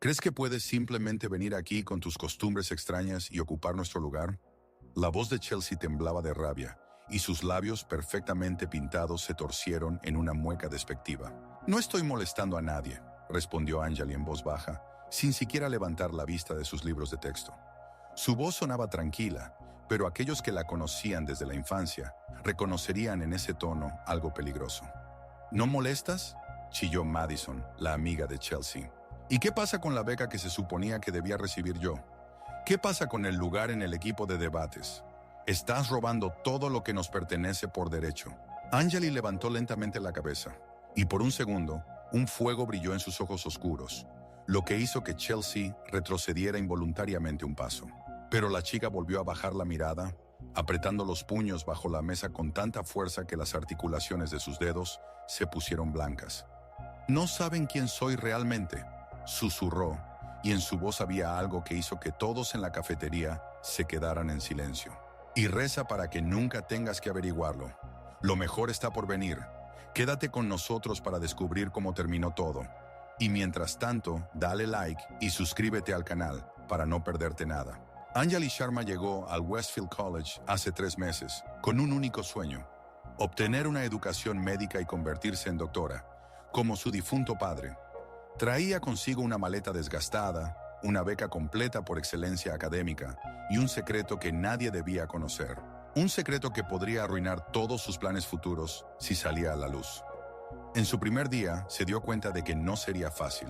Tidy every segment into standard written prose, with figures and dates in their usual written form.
¿Crees que puedes simplemente venir aquí con tus costumbres extrañas y ocupar nuestro lugar? La voz de Chelsea temblaba de rabia, y sus labios perfectamente pintados se torcieron en una mueca despectiva. No estoy molestando a nadie, respondió Anjali en voz baja, sin siquiera levantar la vista de sus libros de texto. Su voz sonaba tranquila, pero aquellos que la conocían desde la infancia reconocerían en ese tono algo peligroso. ¿No molestas?, chilló Madison, la amiga de Chelsea. ¿Y qué pasa con la beca que se suponía que debía recibir yo? ¿Qué pasa con el lugar en el equipo de debates? Estás robando todo lo que nos pertenece por derecho. Anjali levantó lentamente la cabeza, y por un segundo, un fuego brilló en sus ojos oscuros, lo que hizo que Chelsea retrocediera involuntariamente un paso. Pero la chica volvió a bajar la mirada, apretando los puños bajo la mesa con tanta fuerza que las articulaciones de sus dedos se pusieron blancas. «No saben quién soy realmente», susurró, y en su voz había algo que hizo que todos en la cafetería se quedaran en silencio. «Y reza para que nunca tengas que averiguarlo. Lo mejor está por venir. Quédate con nosotros para descubrir cómo terminó todo. Y mientras tanto, dale like y suscríbete al canal para no perderte nada». Anjali Sharma llegó al Westfield College hace 3 meses, con un único sueño: obtener una educación médica y convertirse en doctora, como su difunto padre. Traía consigo una maleta desgastada, una beca completa por excelencia académica y un secreto que nadie debía conocer. Un secreto que podría arruinar todos sus planes futuros si salía a la luz. En su primer día se dio cuenta de que no sería fácil.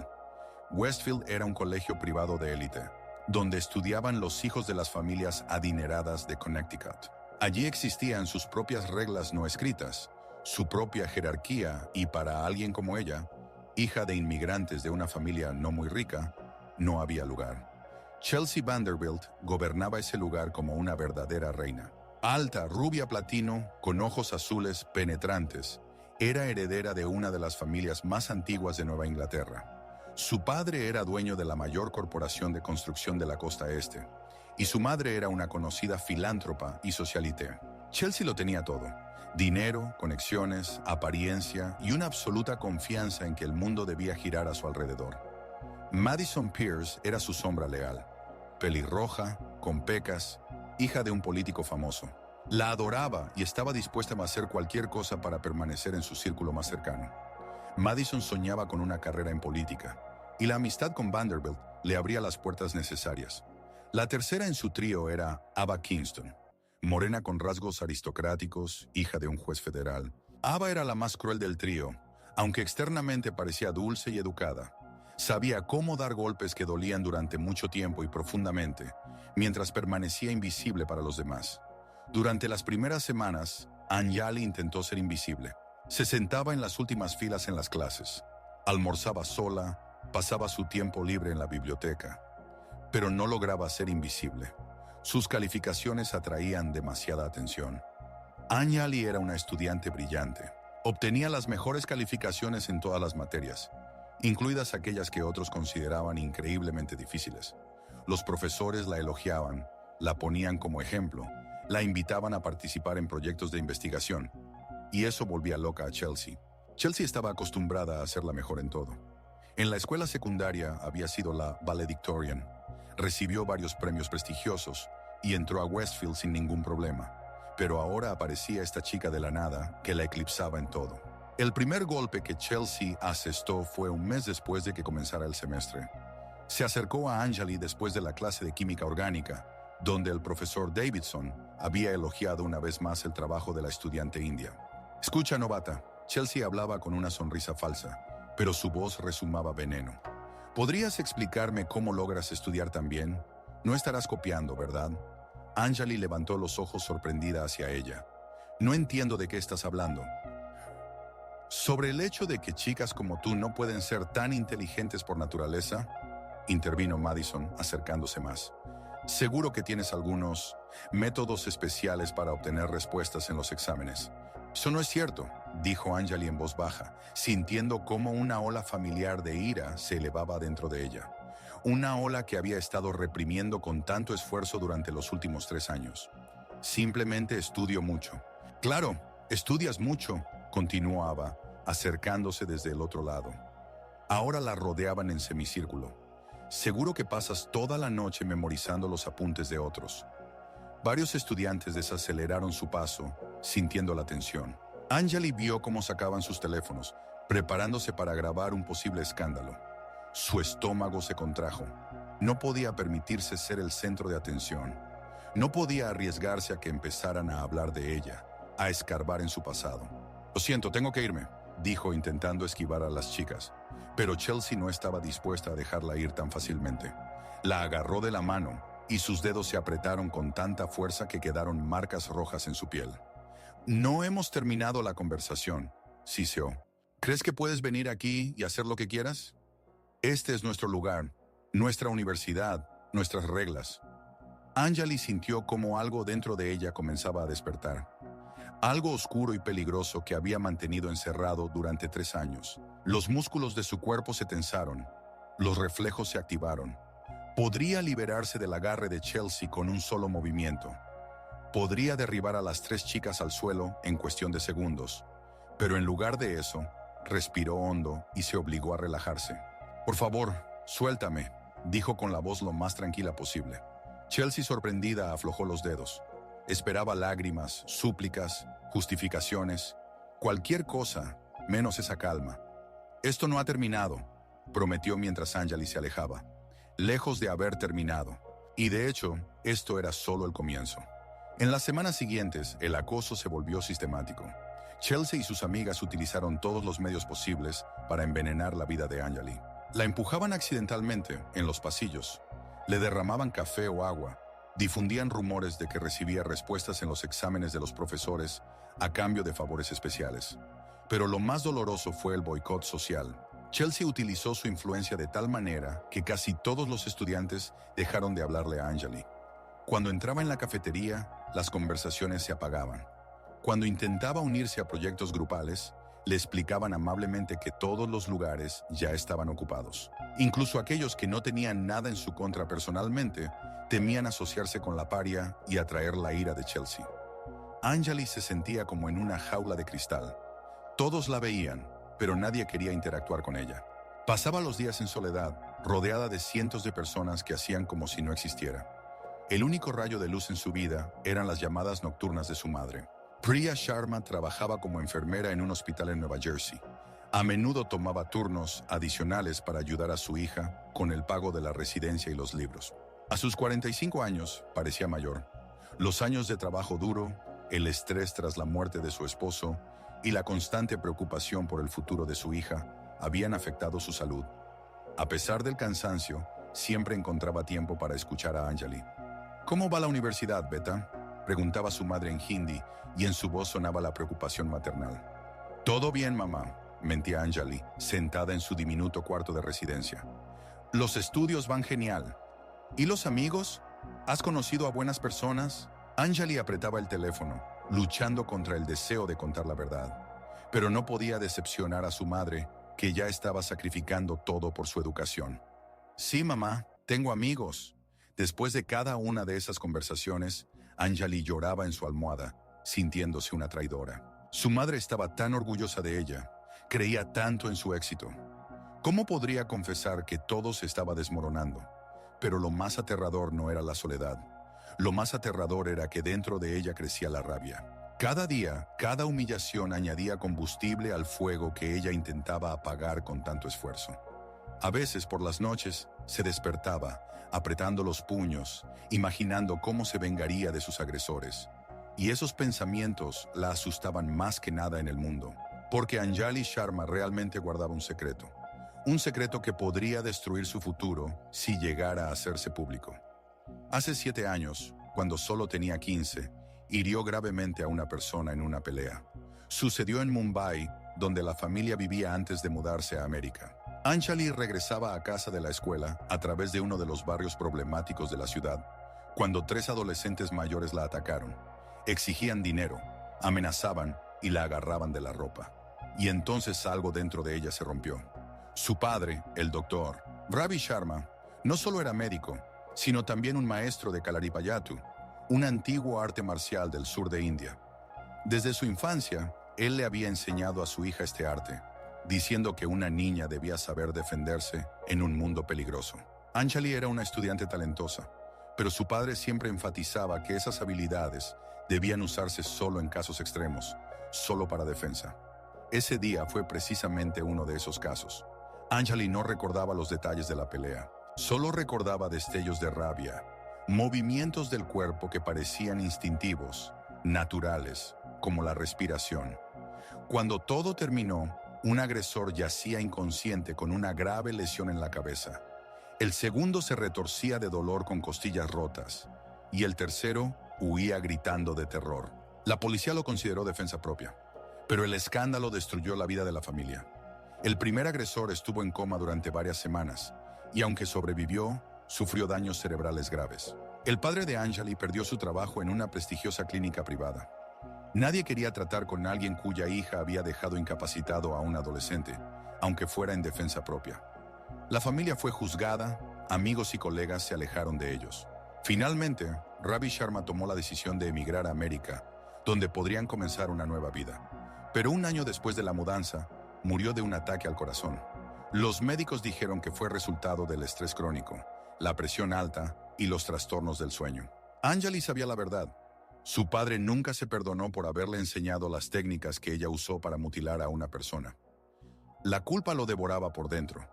Westfield era un colegio privado de élite, donde estudiaban los hijos de las familias adineradas de Connecticut. Allí existían sus propias reglas no escritas, su propia jerarquía, y para alguien como ella, hija de inmigrantes de una familia no muy rica, no había lugar. Chelsea Vanderbilt gobernaba ese lugar como una verdadera reina. Alta, rubia platino, con ojos azules penetrantes, era heredera de una de las familias más antiguas de Nueva Inglaterra. Su padre era dueño de la mayor corporación de construcción de la costa este, y su madre era una conocida filántropa y socialité. Chelsea lo tenía todo: dinero, conexiones, apariencia y una absoluta confianza en que el mundo debía girar a su alrededor. Madison Pierce era su sombra leal, pelirroja, con pecas, hija de un político famoso. La adoraba y estaba dispuesta a hacer cualquier cosa para permanecer en su círculo más cercano. Madison soñaba con una carrera en política, y la amistad con Vanderbilt le abría las puertas necesarias. La tercera en su trío era Ava Kingston, morena con rasgos aristocráticos, hija de un juez federal. Ava era la más cruel del trío, aunque externamente parecía dulce y educada. Sabía cómo dar golpes que dolían durante mucho tiempo y profundamente, mientras permanecía invisible para los demás. Durante las primeras semanas, Anjali intentó ser invisible. Se sentaba en las últimas filas en las clases, almorzaba sola, pasaba su tiempo libre en la biblioteca, pero no lograba ser invisible. Sus calificaciones atraían demasiada atención. Anjali era una estudiante brillante. Obtenía las mejores calificaciones en todas las materias, incluidas aquellas que otros consideraban increíblemente difíciles. Los profesores la elogiaban, la ponían como ejemplo, la invitaban a participar en proyectos de investigación, y eso volvía loca a Chelsea. Chelsea estaba acostumbrada a ser la mejor en todo. En la escuela secundaria había sido la valedictorian, recibió varios premios prestigiosos y entró a Westfield sin ningún problema. Pero ahora aparecía esta chica de la nada que la eclipsaba en todo. El primer golpe que Chelsea asestó fue un mes después de que comenzara el semestre. Se acercó a Anjali después de la clase de química orgánica, donde el profesor Davidson había elogiado una vez más el trabajo de la estudiante india. «Escucha, novata», Chelsea hablaba con una sonrisa falsa, pero su voz rezumaba veneno. «¿Podrías explicarme cómo logras estudiar tan bien? No estarás copiando, ¿verdad?» Anjali levantó los ojos sorprendida hacia ella. «No entiendo de qué estás hablando». «Sobre el hecho de que chicas como tú no pueden ser tan inteligentes por naturaleza», intervino Madison, acercándose más. «Seguro que tienes algunos métodos especiales para obtener respuestas en los exámenes». «Eso no es cierto», dijo Anjali en voz baja, sintiendo cómo una ola familiar de ira se elevaba dentro de ella. Una ola que había estado reprimiendo con tanto esfuerzo durante los últimos 3 años. «Simplemente estudio mucho». «Claro, estudias mucho», continuó Ava, acercándose desde el otro lado. Ahora la rodeaban en semicírculo. Seguro que pasas toda la noche memorizando los apuntes de otros. Varios estudiantes desaceleraron su paso, sintiendo la tensión. Anjali vio cómo sacaban sus teléfonos, preparándose para grabar un posible escándalo. Su estómago se contrajo. No podía permitirse ser el centro de atención. No podía arriesgarse a que empezaran a hablar de ella, a escarbar en su pasado. Lo siento, tengo que irme, dijo intentando esquivar a las chicas. Pero Chelsea no estaba dispuesta a dejarla ir tan fácilmente. La agarró de la mano y sus dedos se apretaron con tanta fuerza que quedaron marcas rojas en su piel. No hemos terminado la conversación, siseó. ¿Crees que puedes venir aquí y hacer lo que quieras? Este es nuestro lugar, nuestra universidad, nuestras reglas. Anjali sintió como algo dentro de ella comenzaba a despertar. Algo oscuro y peligroso que había mantenido encerrado durante 3 años. Los músculos de su cuerpo se tensaron, los reflejos se activaron. Podría liberarse del agarre de Chelsea con un solo movimiento. Podría derribar a las 3 chicas al suelo en cuestión de segundos. Pero en lugar de eso, respiró hondo y se obligó a relajarse. Por favor, suéltame, dijo con la voz lo más tranquila posible. Chelsea, sorprendida, aflojó los dedos. Esperaba lágrimas, súplicas, justificaciones, cualquier cosa, menos esa calma. Esto no ha terminado, prometió mientras Anjali se alejaba. Lejos de haber terminado. Y de hecho, esto era solo el comienzo. En las semanas siguientes, el acoso se volvió sistemático. Chelsea y sus amigas utilizaron todos los medios posibles para envenenar la vida de Anjali. La empujaban accidentalmente en los pasillos, le derramaban café o agua, difundían rumores de que recibía respuestas en los exámenes de los profesores a cambio de favores especiales. Pero lo más doloroso fue el boicot social. Chelsea utilizó su influencia de tal manera que casi todos los estudiantes dejaron de hablarle a Anjali. Cuando entraba en la cafetería, las conversaciones se apagaban. Cuando intentaba unirse a proyectos grupales, le explicaban amablemente que todos los lugares ya estaban ocupados. Incluso aquellos que no tenían nada en su contra personalmente, temían asociarse con la paria y atraer la ira de Chelsea. Anjali se sentía como en una jaula de cristal. Todos la veían, pero nadie quería interactuar con ella. Pasaba los días en soledad, rodeada de cientos de personas que hacían como si no existiera. El único rayo de luz en su vida eran las llamadas nocturnas de su madre. Priya Sharma trabajaba como enfermera en un hospital en Nueva Jersey. A menudo tomaba turnos adicionales para ayudar a su hija con el pago de la residencia y los libros. A sus 45 años, parecía mayor. Los años de trabajo duro, el estrés tras la muerte de su esposo y la constante preocupación por el futuro de su hija habían afectado su salud. A pesar del cansancio, siempre encontraba tiempo para escuchar a Anjali. ¿Cómo va la universidad, Beta?, preguntaba su madre en hindi, y en su voz sonaba la preocupación maternal. Todo bien, mamá, mentía Anjali, sentada en su diminuto cuarto de residencia. Los estudios van genial. ¿Y los amigos? ¿Has conocido a buenas personas? Anjali apretaba el teléfono, luchando contra el deseo de contar la verdad. Pero no podía decepcionar a su madre, que ya estaba sacrificando todo por su educación. Sí, mamá, tengo amigos. Después de cada una de esas conversaciones, Anjali lloraba en su almohada, sintiéndose una traidora. Su madre estaba tan orgullosa de ella, creía tanto en su éxito. ¿Cómo podría confesar que todo se estaba desmoronando? Pero lo más aterrador no era la soledad. Lo más aterrador era que dentro de ella crecía la rabia. Cada día, cada humillación añadía combustible al fuego que ella intentaba apagar con tanto esfuerzo. A veces, por las noches, se despertaba, apretando los puños, imaginando cómo se vengaría de sus agresores. Y esos pensamientos la asustaban más que nada en el mundo, porque Anjali Sharma realmente guardaba un secreto que podría destruir su futuro si llegara a hacerse público. Hace 7 años, cuando solo tenía 15, hirió gravemente a una persona en una pelea. Sucedió en Mumbai, donde la familia vivía antes de mudarse a América. Anjali regresaba a casa de la escuela a través de uno de los barrios problemáticos de la ciudad, cuando 3 adolescentes mayores la atacaron. Exigían dinero, amenazaban y la agarraban de la ropa. Y entonces algo dentro de ella se rompió. Su padre, el doctor Ravi Sharma, no solo era médico, sino también un maestro de Kalaripayattu, un antiguo arte marcial del sur de India. Desde su infancia, él le había enseñado a su hija este arte, diciendo que una niña debía saber defenderse en un mundo peligroso. Anjali era una estudiante talentosa, pero su padre siempre enfatizaba que esas habilidades debían usarse solo en casos extremos, solo para defensa. Ese día fue precisamente uno de esos casos. Anjali no recordaba los detalles de la pelea, solo recordaba destellos de rabia, movimientos del cuerpo que parecían instintivos, naturales, como la respiración. Cuando todo terminó, un agresor yacía inconsciente con una grave lesión en la cabeza. El segundo se retorcía de dolor con costillas rotas, y el tercero huía gritando de terror. La policía lo consideró defensa propia, pero el escándalo destruyó la vida de la familia. El primer agresor estuvo en coma durante varias semanas, y aunque sobrevivió, sufrió daños cerebrales graves. El padre de Anjali perdió su trabajo en una prestigiosa clínica privada. Nadie quería tratar con alguien cuya hija había dejado incapacitado a un adolescente, aunque fuera en defensa propia. La familia fue juzgada, amigos y colegas se alejaron de ellos. Finalmente, Ravi Sharma tomó la decisión de emigrar a América, donde podrían comenzar una nueva vida. Pero un año después de la mudanza, murió de un ataque al corazón. Los médicos dijeron que fue resultado del estrés crónico, la presión alta y los trastornos del sueño. Anjali sabía la verdad. Su padre nunca se perdonó por haberle enseñado las técnicas que ella usó para mutilar a una persona. La culpa lo devoraba por dentro.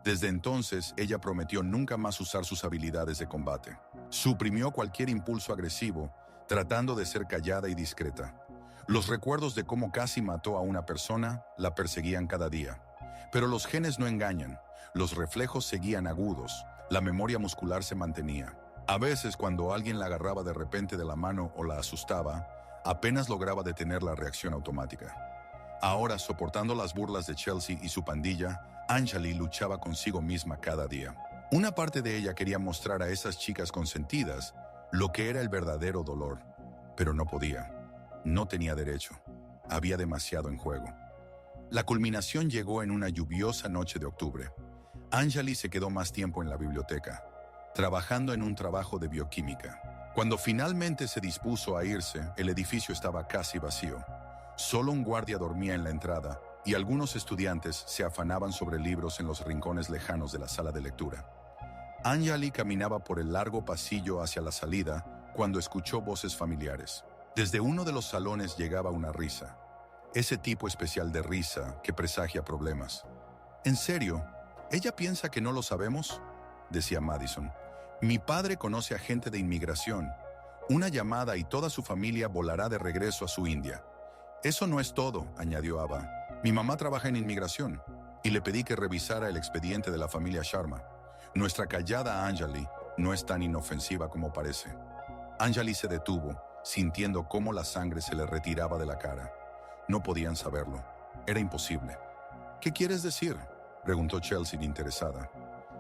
Desde entonces, ella prometió nunca más usar sus habilidades de combate. Suprimió cualquier impulso agresivo, tratando de ser callada y discreta. Los recuerdos de cómo casi mató a una persona la perseguían cada día. Pero los genes no engañan, los reflejos seguían agudos, la memoria muscular se mantenía. A veces, cuando alguien la agarraba de repente de la mano o la asustaba, apenas lograba detener la reacción automática. Ahora, soportando las burlas de Chelsea y su pandilla, Anjali luchaba consigo misma cada día. Una parte de ella quería mostrar a esas chicas consentidas lo que era el verdadero dolor, pero no podía. No tenía derecho. Había demasiado en juego. La culminación llegó en una lluviosa noche de octubre. Anjali se quedó más tiempo en la biblioteca, trabajando en un trabajo de bioquímica. Cuando finalmente se dispuso a irse, el edificio estaba casi vacío. Solo un guardia dormía en la entrada y algunos estudiantes se afanaban sobre libros en los rincones lejanos de la sala de lectura. Anjali caminaba por el largo pasillo hacia la salida cuando escuchó voces familiares. Desde uno de los salones llegaba una risa. Ese tipo especial de risa que presagia problemas. ¿En serio? ¿Ella piensa que no lo sabemos?, decía Madison. Mi padre conoce a gente de inmigración. Una llamada y toda su familia volará de regreso a su India. Eso no es todo, añadió Ava. Mi mamá trabaja en inmigración y le pedí que revisara el expediente de la familia Sharma. Nuestra callada Anjali no es tan inofensiva como parece. Anjali se detuvo, sintiendo cómo la sangre se le retiraba de la cara. No podían saberlo. Era imposible. ¿Qué quieres decir?, preguntó Chelsea interesada.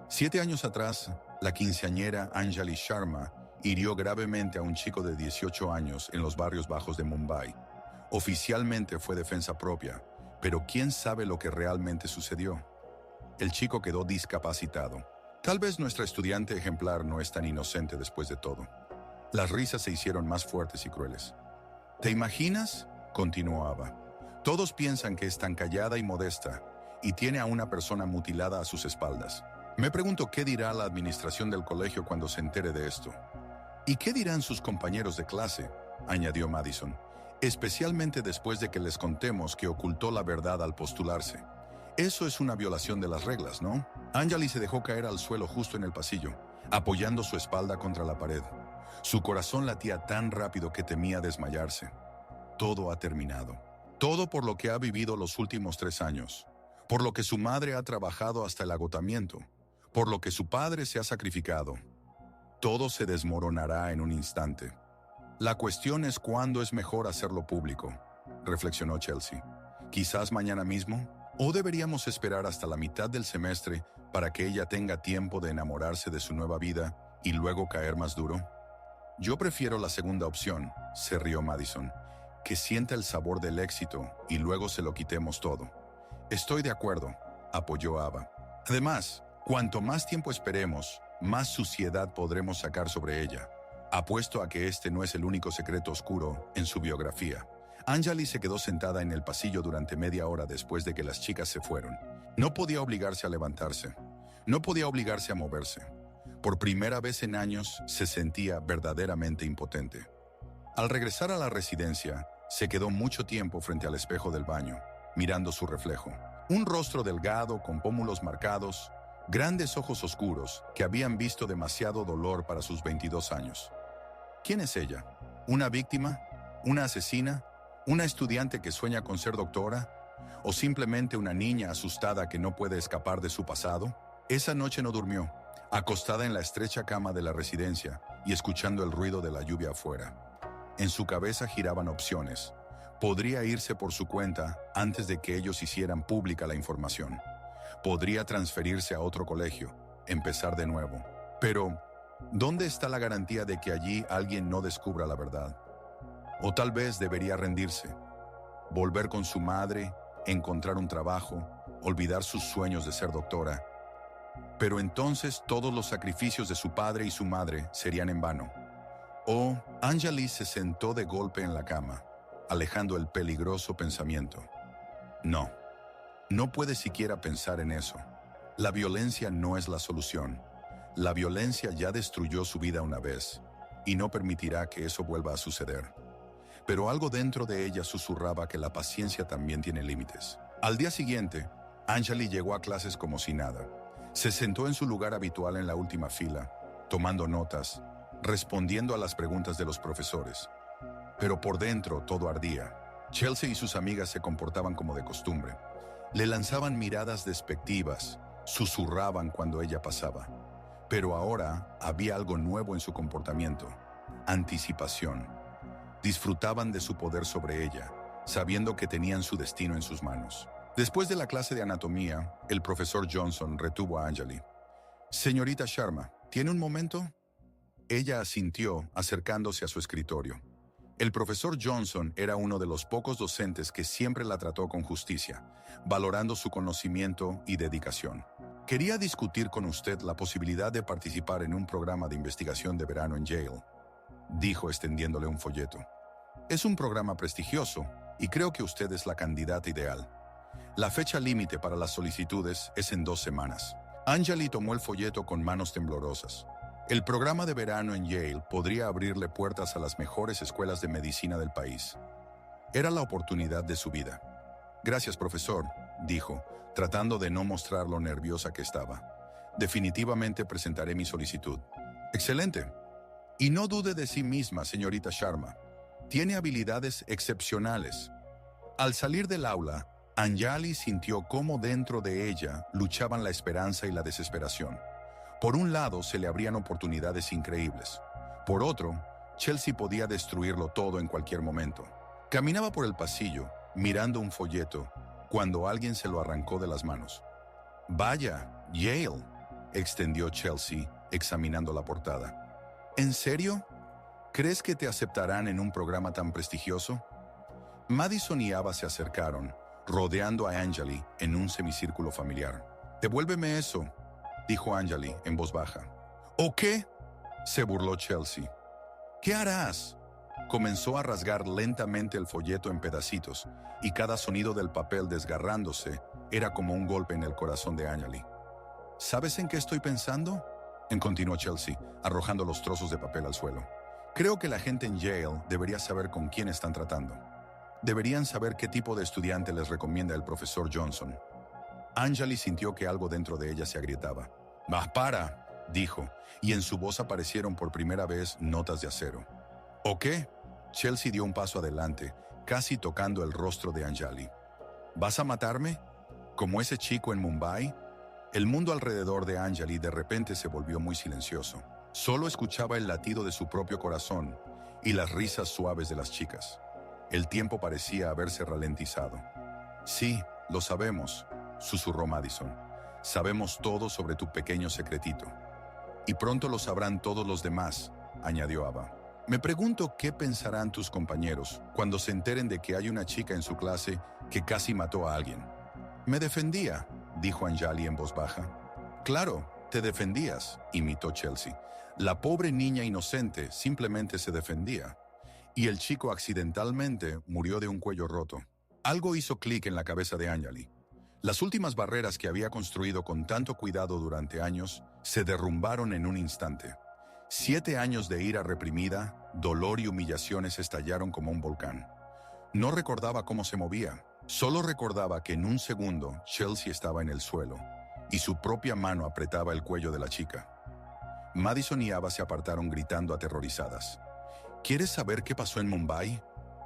7 años atrás, la quinceañera Anjali Sharma hirió gravemente a un chico de 18 años en los barrios bajos de Mumbai. Oficialmente fue defensa propia, pero ¿quién sabe lo que realmente sucedió? El chico quedó discapacitado. Tal vez nuestra estudiante ejemplar no es tan inocente después de todo. Las risas se hicieron más fuertes y crueles. ¿Te imaginas?, continuó Ava. Todos piensan que es tan callada y modesta, y tiene a una persona mutilada a sus espaldas. Me pregunto qué dirá la administración del colegio cuando se entere de esto. ¿Y qué dirán sus compañeros de clase?, añadió Madison, especialmente después de que les contemos que ocultó la verdad al postularse. Eso es una violación de las reglas, ¿no? Anjali se dejó caer al suelo justo en el pasillo, apoyando su espalda contra la pared. Su corazón latía tan rápido que temía desmayarse. Todo ha terminado. Todo por lo que ha vivido los últimos 3 años. Por lo que su madre ha trabajado hasta el agotamiento. Por lo que su padre se ha sacrificado. Todo se desmoronará en un instante. La cuestión es cuándo es mejor hacerlo público, reflexionó Chelsea. Quizás mañana mismo, o deberíamos esperar hasta la mitad del semestre para que ella tenga tiempo de enamorarse de su nueva vida y luego caer más duro. Yo prefiero la segunda opción, se rió Madison, que sienta el sabor del éxito y luego se lo quitemos todo. Estoy de acuerdo, apoyó Ava. Además, cuanto más tiempo esperemos, más suciedad podremos sacar sobre ella. Apuesto a que este no es el único secreto oscuro en su biografía. Anjali se quedó sentada en el pasillo durante media hora después de que las chicas se fueron. No podía obligarse a levantarse. No podía obligarse a moverse. Por primera vez en años se sentía verdaderamente impotente. Al regresar a la residencia, se quedó mucho tiempo frente al espejo del baño, mirando su reflejo. Un rostro delgado con pómulos marcados, grandes ojos oscuros que habían visto demasiado dolor para sus 22 años. ¿Quién es ella? ¿Una víctima? ¿Una asesina? ¿Una estudiante que sueña con ser doctora? ¿O simplemente una niña asustada que no puede escapar de su pasado? Esa noche no durmió, acostada en la estrecha cama de la residencia y escuchando el ruido de la lluvia afuera. En su cabeza giraban opciones. Podría irse por su cuenta antes de que ellos hicieran pública la información. Podría transferirse a otro colegio, empezar de nuevo. Pero, ¿dónde está la garantía de que allí alguien no descubra la verdad? O tal vez debería rendirse, volver con su madre, encontrar un trabajo, olvidar sus sueños de ser doctora. Pero entonces todos los sacrificios de su padre y su madre serían en vano. Anjali se sentó de golpe en la cama, alejando el peligroso pensamiento. No, no puede siquiera pensar en eso. La violencia no es la solución. La violencia ya destruyó su vida una vez, y no permitirá que eso vuelva a suceder. Pero algo dentro de ella susurraba que la paciencia también tiene límites. Al día siguiente, Anjali llegó a clases como si nada. Se sentó en su lugar habitual en la última fila, tomando notas, respondiendo a las preguntas de los profesores. Pero por dentro todo ardía. Chelsea y sus amigas se comportaban como de costumbre. Le lanzaban miradas despectivas, susurraban cuando ella pasaba. Pero ahora había algo nuevo en su comportamiento: anticipación. Disfrutaban de su poder sobre ella, sabiendo que tenían su destino en sus manos. Después de la clase de anatomía, el profesor Johnson retuvo a Anjali. «Señorita Sharma, ¿tiene un momento?». Ella asintió, acercándose a su escritorio. El profesor Johnson era uno de los pocos docentes que siempre la trató con justicia, valorando su conocimiento y dedicación. «Quería discutir con usted la posibilidad de participar en un programa de investigación de verano en Yale», dijo extendiéndole un folleto. «Es un programa prestigioso y creo que usted es la candidata ideal. La fecha límite para las solicitudes es en 2 semanas». Anjali tomó el folleto con manos temblorosas. El programa de verano en Yale podría abrirle puertas a las mejores escuelas de medicina del país. Era la oportunidad de su vida. «Gracias, profesor», dijo, tratando de no mostrar lo nerviosa que estaba. «Definitivamente presentaré mi solicitud». «Excelente. Y no dude de sí misma, señorita Sharma. Tiene habilidades excepcionales». Al salir del aula, Anjali sintió cómo dentro de ella luchaban la esperanza y la desesperación. Por un lado, se le abrían oportunidades increíbles. Por otro, Chelsea podía destruirlo todo en cualquier momento. Caminaba por el pasillo, mirando un folleto, cuando alguien se lo arrancó de las manos. «Vaya, Yale», extendió Chelsea, examinando la portada. «¿En serio? ¿Crees que te aceptarán en un programa tan prestigioso?». Madison y Ava se acercaron, rodeando a Anjali en un semicírculo familiar. «Devuélveme eso», dijo Anjali en voz baja. «¿O qué?», se burló Chelsea. «¿Qué harás?». Comenzó a rasgar lentamente el folleto en pedacitos, y cada sonido del papel desgarrándose era como un golpe en el corazón de Anjali. «¿Sabes en qué estoy pensando?», continuó Chelsea, arrojando los trozos de papel al suelo. «Creo que la gente en Yale debería saber con quién están tratando. Deberían saber qué tipo de estudiante les recomienda el profesor Johnson». Anjali sintió que algo dentro de ella se agrietaba. «¡Bah, para!», dijo, y en su voz aparecieron por primera vez notas de acero. «¿O qué?». Chelsea dio un paso adelante, casi tocando el rostro de Anjali. «¿Vas a matarme? ¿Como ese chico en Mumbai?». El mundo alrededor de Anjali de repente se volvió muy silencioso. Solo escuchaba el latido de su propio corazón y las risas suaves de las chicas. El tiempo parecía haberse ralentizado. «Sí, lo sabemos», susurró Madison. «Sabemos todo sobre tu pequeño secretito. Y pronto lo sabrán todos los demás», añadió Ava. «Me pregunto qué pensarán tus compañeros cuando se enteren de que hay una chica en su clase que casi mató a alguien». «Me defendía», dijo Anjali en voz baja. «Claro, te defendías», imitó Chelsea. «La pobre niña inocente simplemente se defendía. Y el chico accidentalmente murió de un cuello roto». Algo hizo clic en la cabeza de Anjali. Las últimas barreras que había construido con tanto cuidado durante años se derrumbaron en un instante. 7 años de ira reprimida, dolor y humillaciones estallaron como un volcán. No recordaba cómo se movía, solo recordaba que en un segundo Chelsea estaba en el suelo y su propia mano apretaba el cuello de la chica. Madison y Ava se apartaron gritando aterrorizadas. ¿Quieres saber qué pasó en Mumbai?,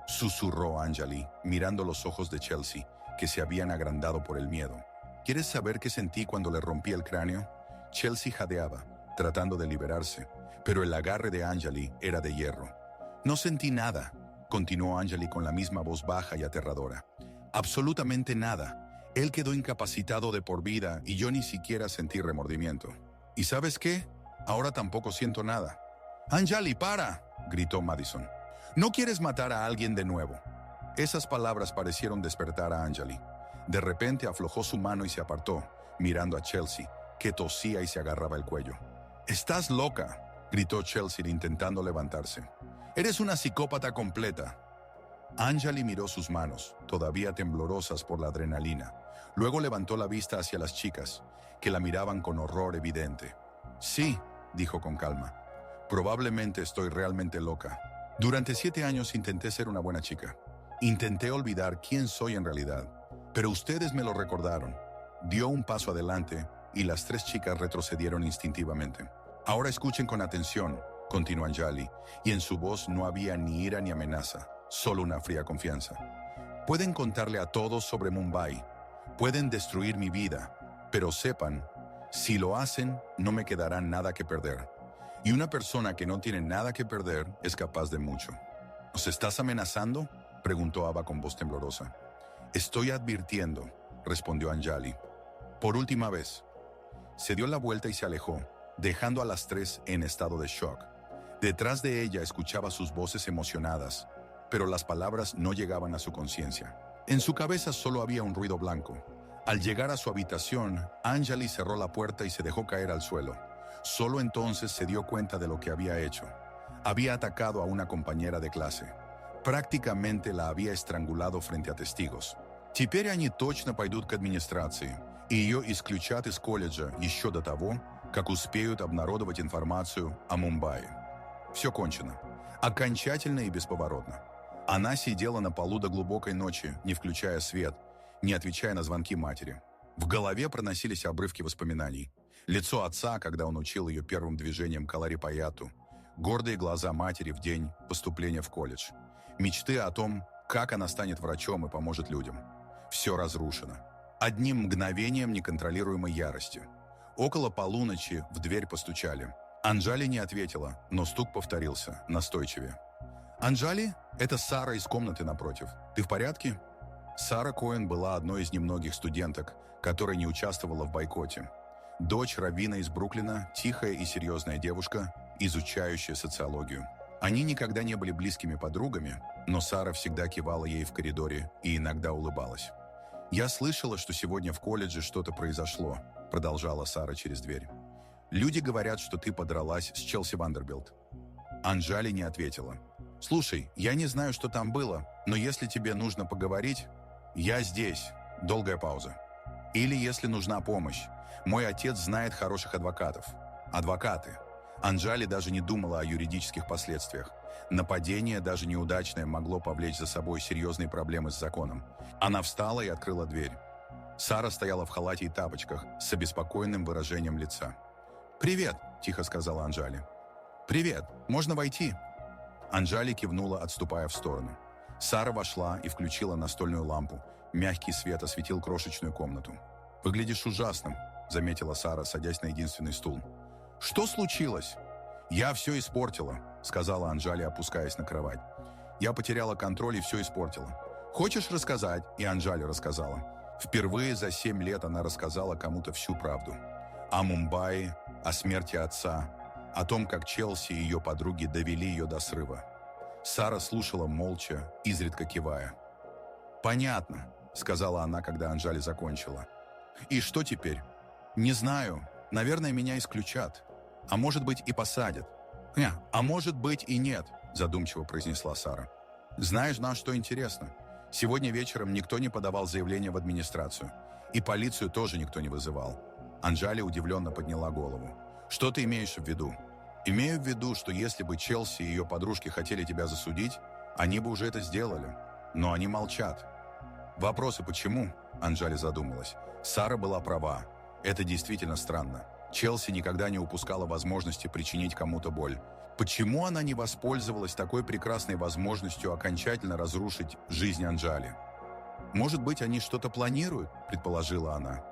susurró Anjali, mirando los ojos de Chelsea, que se habían agrandado por el miedo. ¿Quieres saber qué sentí cuando le rompí el cráneo? Chelsea jadeaba, tratando de liberarse, pero el agarre de Anjali era de hierro. No sentí nada, continuó Anjali con la misma voz baja y aterradora. Absolutamente nada. Él quedó incapacitado de por vida y yo ni siquiera sentí remordimiento. ¿Y sabes qué? Ahora tampoco siento nada. ¡Anjali, para!, gritó Madison. No quieres matar a alguien de nuevo. Esas palabras parecieron despertar a Anjali. De repente aflojó su mano y se apartó, mirando a Chelsea, que tosía y se agarraba el cuello. «¡Estás loca!», gritó Chelsea intentando levantarse. «Eres una psicópata completa». Anjali miró sus manos, todavía temblorosas por la adrenalina. Luego levantó la vista hacia las chicas, que la miraban con horror evidente. «Sí», dijo con calma. «Probablemente estoy realmente loca. Durante 7 años intenté ser una buena chica. Intenté olvidar quién soy en realidad, pero ustedes me lo recordaron». Dio un paso adelante y las 3 chicas retrocedieron instintivamente. «Ahora escuchen con atención», continuó Anjali, y en su voz no había ni ira ni amenaza, solo una fría confianza. «Pueden contarle a todos sobre Mumbai, pueden destruir mi vida, pero sepan, si lo hacen, no me quedará nada que perder. Y una persona que no tiene nada que perder es capaz de mucho». «¿Nos estás amenazando?», preguntó Ava con voz temblorosa. «Estoy advirtiendo», respondió Anjali. «Por última vez». Se dio la vuelta y se alejó, dejando a las 3 en estado de shock. Detrás de ella escuchaba sus voces emocionadas, pero las palabras no llegaban a su conciencia. En su cabeza solo había un ruido blanco. Al llegar a su habitación, Anjali cerró la puerta y se dejó caer al suelo. Solo entonces se dio cuenta de lo que había hecho. Había atacado a una compañera de clase. Prácticamente la había estrangulado frente a testigos. «Теперь они точно пойдут к администрации, и ее исключат из колледжа еще до того, как успеют обнародовать информацию о Мумбаи. Все кончено. Окончательно и бесповоротно». Она сидела на полу до глубокой ночи, не включая свет, не отвечая на звонки матери. В голове проносились обрывки воспоминаний. Лицо отца, когда он учил ее первым движением каларипаяту. Гордые глаза матери в день поступления в колледж. Мечты о том, как она станет врачом и поможет людям. Все разрушено. Одним мгновением неконтролируемой ярости. Около полуночи в дверь постучали. Анжали не ответила, но стук повторился, настойчивее. «Анжали, это Сара из комнаты напротив. Ты в порядке?» Сара Коэн была одной из немногих студенток, которая не участвовала в бойкоте. Дочь раввина из Бруклина, тихая и серьезная девушка, изучающая социологию. Они никогда не были близкими подругами, но Сара всегда кивала ей в коридоре и иногда улыбалась. «Я слышала, что сегодня в колледже что-то произошло», продолжала Сара через дверь. «Люди говорят, что ты подралась с Челси Вандербилт». Анжали не ответила. «Слушай, я не знаю, что там было, но если тебе нужно поговорить, я здесь». Долгая пауза. «Или если нужна помощь. Мой отец знает хороших адвокатов». Адвокаты. Анжали даже не думала о юридических последствиях. Нападение, даже неудачное, могло повлечь за собой серьезные проблемы с законом. Она встала и открыла дверь. Сара стояла в халате и тапочках с обеспокоенным выражением лица. «Привет», – тихо сказала Анжали. «Привет, можно войти?» Анжали кивнула, отступая в сторону. Сара вошла и включила настольную лампу. Мягкий свет осветил крошечную комнату. «Выглядишь ужасным», – заметила Сара, садясь на единственный стул. «Что случилось?» «Я все испортила», – сказала Анжали, опускаясь на кровать. «Я потеряла контроль и все испортила. Хочешь рассказать?» И Анжали рассказала. Впервые за 7 лет она рассказала кому-то всю правду. О Мумбаи, о смерти отца, о том, как Челси и ее подруги довели ее до срыва. Сара слушала молча, изредка кивая. «Понятно», – сказала она, когда Анжали закончила. «И что теперь?» «Не знаю. Наверное, меня исключат. А может быть, и посадят». «А может быть, и нет», – задумчиво произнесла Сара. «Знаешь, на что интересно? Сегодня вечером никто не подавал заявление в администрацию. И полицию тоже никто не вызывал. Анжали удивленно подняла голову. Что ты имеешь в виду? Имею в виду, что если бы Челси и ее подружки хотели тебя засудить, они бы уже это сделали. Но они молчат. Вопросы почему? Анжали задумалась. Сара была права. Это действительно странно. Челси никогда не упускала возможности причинить кому-то боль. Почему она не воспользовалась такой прекрасной возможностью окончательно разрушить жизнь Анжали? «Может быть, они что-то планируют?» – предположила она.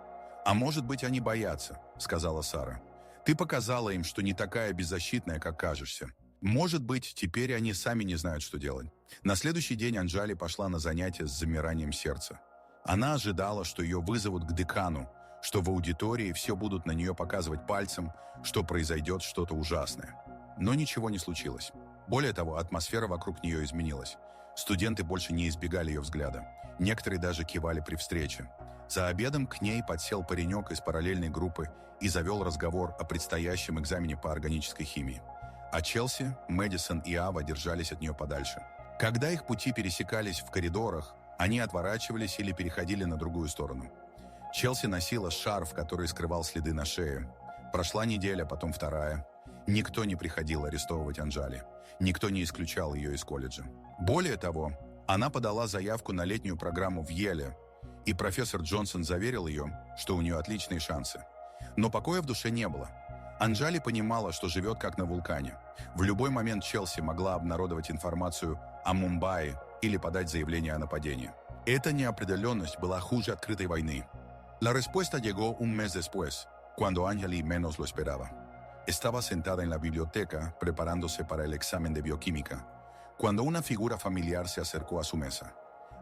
«А может быть, они боятся», – сказала Сара. «Ты показала им, что не такая беззащитная, как кажешься. Может быть, теперь они сами не знают, что делать». На следующий день Анжали пошла на занятия с замиранием сердца. Она ожидала, что ее вызовут к декану, что в аудитории все будут на нее показывать пальцем, что произойдет что-то ужасное. Но ничего не случилось. Более того, атмосфера вокруг нее изменилась. Студенты больше не избегали ее взгляда. Некоторые даже кивали при встрече. За обедом к ней подсел паренек из параллельной группы и завел разговор о предстоящем экзамене по органической химии. А Челси, Мэдисон и Ава держались от нее подальше. Когда их пути пересекались в коридорах, они отворачивались или переходили на другую сторону. Челси носила шарф, который скрывал следы на шее. Прошла неделя, потом вторая. Никто не приходил арестовывать Анжали. Никто не исключал ее из колледжа. Более того, она подала заявку на летнюю программу в Йеле, и профессор Джонсон заверил ее, что у нее отличные шансы. Но покоя в душе не было. Анжали понимала, что живет как на вулкане. В любой момент Челси могла обнародовать информацию о Мумбаи или подать заявление о нападении. Эта неопределенность была хуже открытой войны. La respuesta llegó un mes después, cuando Anjali menos lo esperaba. Estaba sentada en la biblioteca preparándose para el examen de bioquímica, cuando una figura familiar se acercó a su mesa.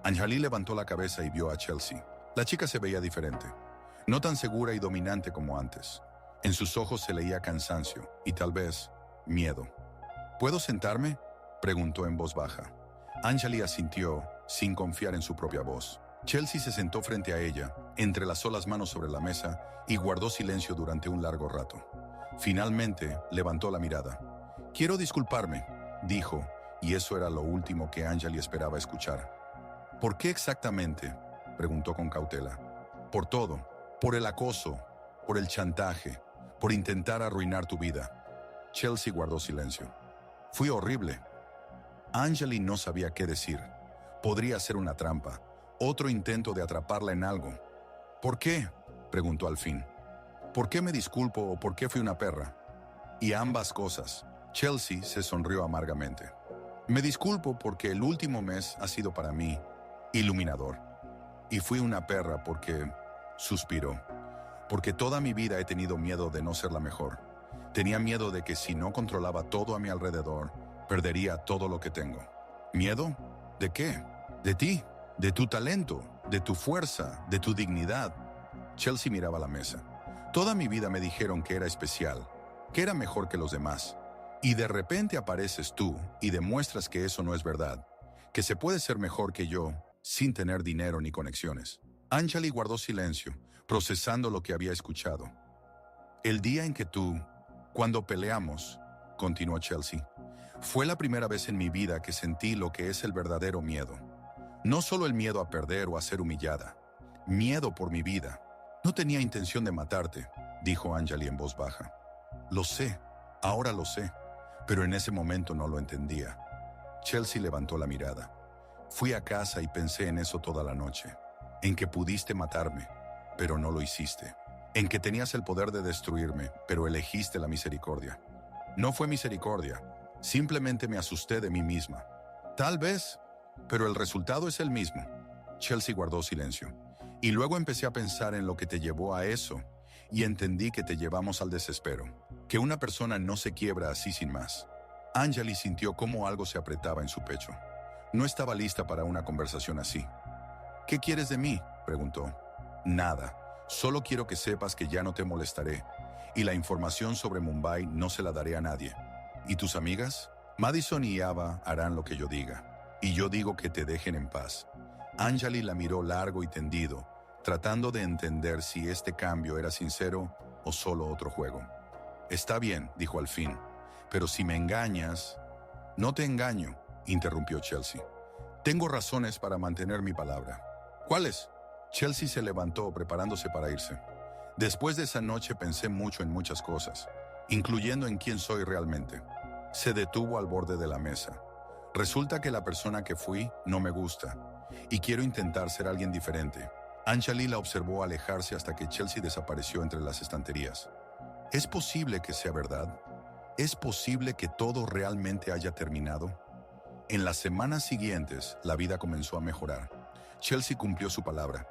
Anjali levantó la cabeza y vio a Chelsea. La chica se veía diferente, no tan segura y dominante como antes. En sus ojos se leía cansancio y tal vez miedo. ¿Puedo sentarme?, preguntó en voz baja. Anjali asintió, sin confiar en su propia voz. Chelsea se sentó frente a ella, entrelazó las manos sobre la mesa y guardó silencio durante un largo rato. Finalmente, levantó la mirada. «Quiero disculparme», dijo, y eso era lo último que Anjali esperaba escuchar. «¿Por qué exactamente?», preguntó con cautela. «Por todo, por el acoso, por el chantaje, por intentar arruinar tu vida». Chelsea guardó silencio. «Fui horrible». Anjali no sabía qué decir. Podría ser una trampa, otro intento de atraparla en algo. «¿Por qué?», preguntó al fin. «¿Por qué me disculpo o por qué fui una perra?». Y ambas cosas. Chelsea se sonrió amargamente. «Me disculpo porque el último mes ha sido para mí iluminador. Y fui una perra porque…», suspiró, «porque toda mi vida he tenido miedo de no ser la mejor. Tenía miedo de que si no controlaba todo a mi alrededor, perdería todo lo que tengo». ¿Miedo? ¿De qué? ¿De ti? ¿De tu talento? ¿De tu fuerza? ¿De tu dignidad? Chelsea miraba la mesa. «Toda mi vida me dijeron que era especial, que era mejor que los demás. Y de repente apareces tú y demuestras que eso no es verdad, que se puede ser mejor que yo sin tener dinero ni conexiones». Anjali guardó silencio, procesando lo que había escuchado. «El día en que cuando peleamos», continuó Chelsea, «fue la primera vez en mi vida que sentí lo que es el verdadero miedo. No solo el miedo a perder o a ser humillada, miedo por mi vida. No tenía intención de matarte», dijo Anjali en voz baja. «Lo sé, ahora lo sé, pero en ese momento no lo entendía». Chelsea levantó la mirada. «Fui a casa y pensé en eso toda la noche, en que pudiste matarme, pero no lo hiciste, en que tenías el poder de destruirme, pero elegiste la misericordia. No fue misericordia, simplemente me asusté de mí misma. Tal vez, pero el resultado es el mismo». Chelsea guardó silencio. «Y luego empecé a pensar en lo que te llevó a eso, y entendí que te llevamos al desespero, que una persona no se quiebra así sin más». Anjali sintió cómo algo se apretaba en su pecho. No estaba lista para una conversación así. «¿Qué quieres de mí?», preguntó. «Nada, solo quiero que sepas que ya no te molestaré, y la información sobre Mumbai no se la daré a nadie. ¿Y tus amigas? Madison y Ava harán lo que yo diga, y yo digo que te dejen en paz». Anjali la miró largo y tendido, tratando de entender si este cambio era sincero o solo otro juego. «Está bien», dijo al fin, «pero si me engañas…». «No te engaño», interrumpió Chelsea. «Tengo razones para mantener mi palabra». «¿Cuáles?». Chelsea se levantó preparándose para irse. Después de esa noche pensé mucho en muchas cosas, incluyendo en quién soy realmente. Se detuvo al borde de la mesa. Resulta que la persona que fui no me gusta y quiero intentar ser alguien diferente. Anjali la observó alejarse hasta que Chelsea desapareció entre las estanterías. ¿Es posible que sea verdad? ¿Es posible que todo realmente haya terminado? En las semanas siguientes, la vida comenzó a mejorar. Chelsea cumplió su palabra.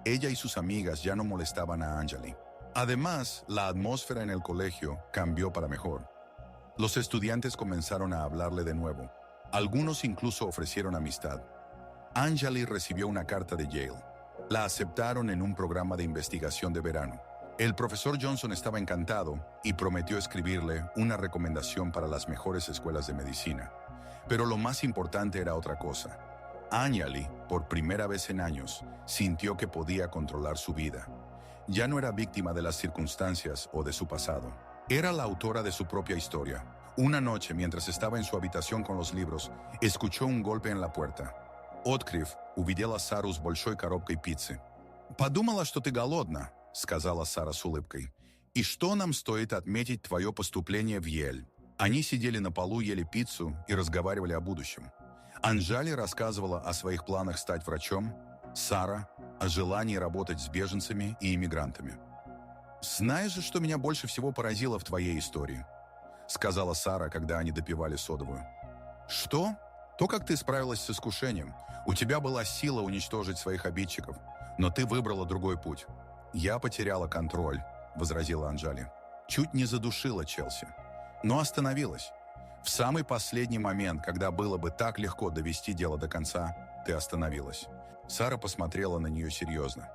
Ella y sus amigas ya no molestaban a Anjali. Además, la atmósfera en el colegio cambió para mejor. Los estudiantes comenzaron a hablarle de nuevo. Algunos incluso ofrecieron amistad. Anjali recibió una carta de Yale. La aceptaron en un programa de investigación de verano. El profesor Johnson estaba encantado y prometió escribirle una recomendación para las mejores escuelas de medicina. Pero lo más importante era otra cosa. Anjali, por primera vez en años, sintió que podía controlar su vida. Ya no era víctima de las circunstancias o de su pasado. Era la autora de su propia historia. Una noche, mientras estaba en su habitación con los libros, escuchó un golpe en la puerta. Открыв, увидела Сару с большой коробкой пиццы. «Подумала, что ты голодна», — сказала Сара с улыбкой. «И что нам стоит отметить твое поступление в Йель?» Они сидели на полу, ели пиццу и разговаривали о будущем. Анжали рассказывала о своих планах стать врачом, Сара — о желании работать с беженцами и иммигрантами. «Знаешь же, что меня больше всего поразило в твоей истории?» — сказала Сара, когда они допивали содовую. «Что? То, как ты справилась с искушением. У тебя была сила уничтожить своих обидчиков, но ты выбрала другой путь». «Я потеряла контроль», — возразила Анжали. Чуть не задушила Челси. Но остановилась. В самый последний момент, когда было бы так легко довести дело до конца, ты остановилась. Сара посмотрела на нее серьезно.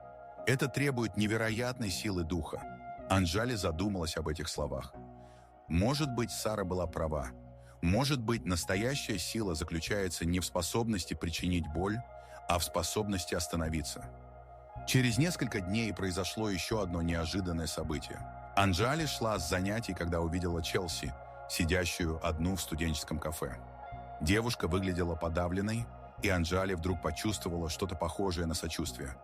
Это требует невероятной силы духа. Анжали задумалась об этих словах. Может быть, Сара была права. Может быть, настоящая сила заключается не в способности причинить боль, а в способности остановиться. Через несколько дней произошло еще одно неожиданное событие. Анжали шла с занятий, когда увидела Челси, сидящую одну в студенческом кафе. Девушка выглядела подавленной, и Анжали вдруг почувствовала что-то похожее на сочувствие.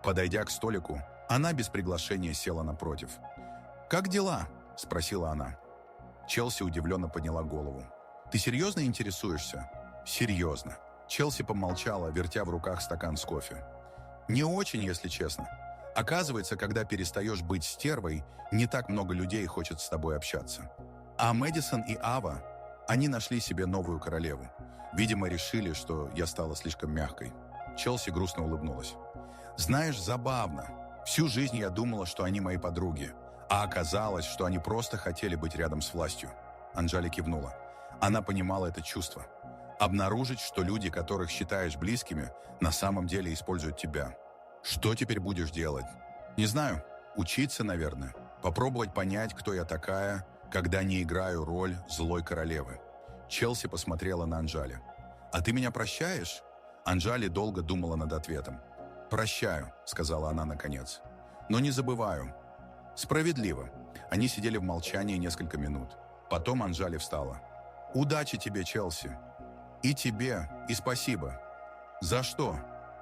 Подойдя к столику, она без приглашения села напротив. «Как дела?» – спросила она. Челси удивленно подняла голову. «Ты серьезно интересуешься?» «Серьезно». Челси помолчала, вертя в руках стакан с кофе. «Не очень, если честно. Оказывается, когда перестаешь быть стервой, не так много людей хочет с тобой общаться. А Мэдисон и Ава, они нашли себе новую королеву. Видимо, решили, что я стала слишком мягкой». Челси грустно улыбнулась. «Знаешь, забавно. Всю жизнь я думала, что они мои подруги, а оказалось, что они просто хотели быть рядом с властью». Анжали кивнула. Она понимала это чувство. Обнаружить, что люди, которых считаешь близкими, на самом деле используют тебя. Что теперь будешь делать? Не знаю. Учиться, наверное. Попробовать понять, кто я такая, когда не играю роль злой королевы. Челси посмотрела на Анжали. «А ты меня прощаешь?» Анжали долго думала над ответом. «Прощаю», — сказала она наконец. «Но не забываю». «Справедливо». Они сидели в молчании несколько минут. Потом Анжали встала. «Удачи тебе, Челси». «И тебе, и спасибо». «За что?»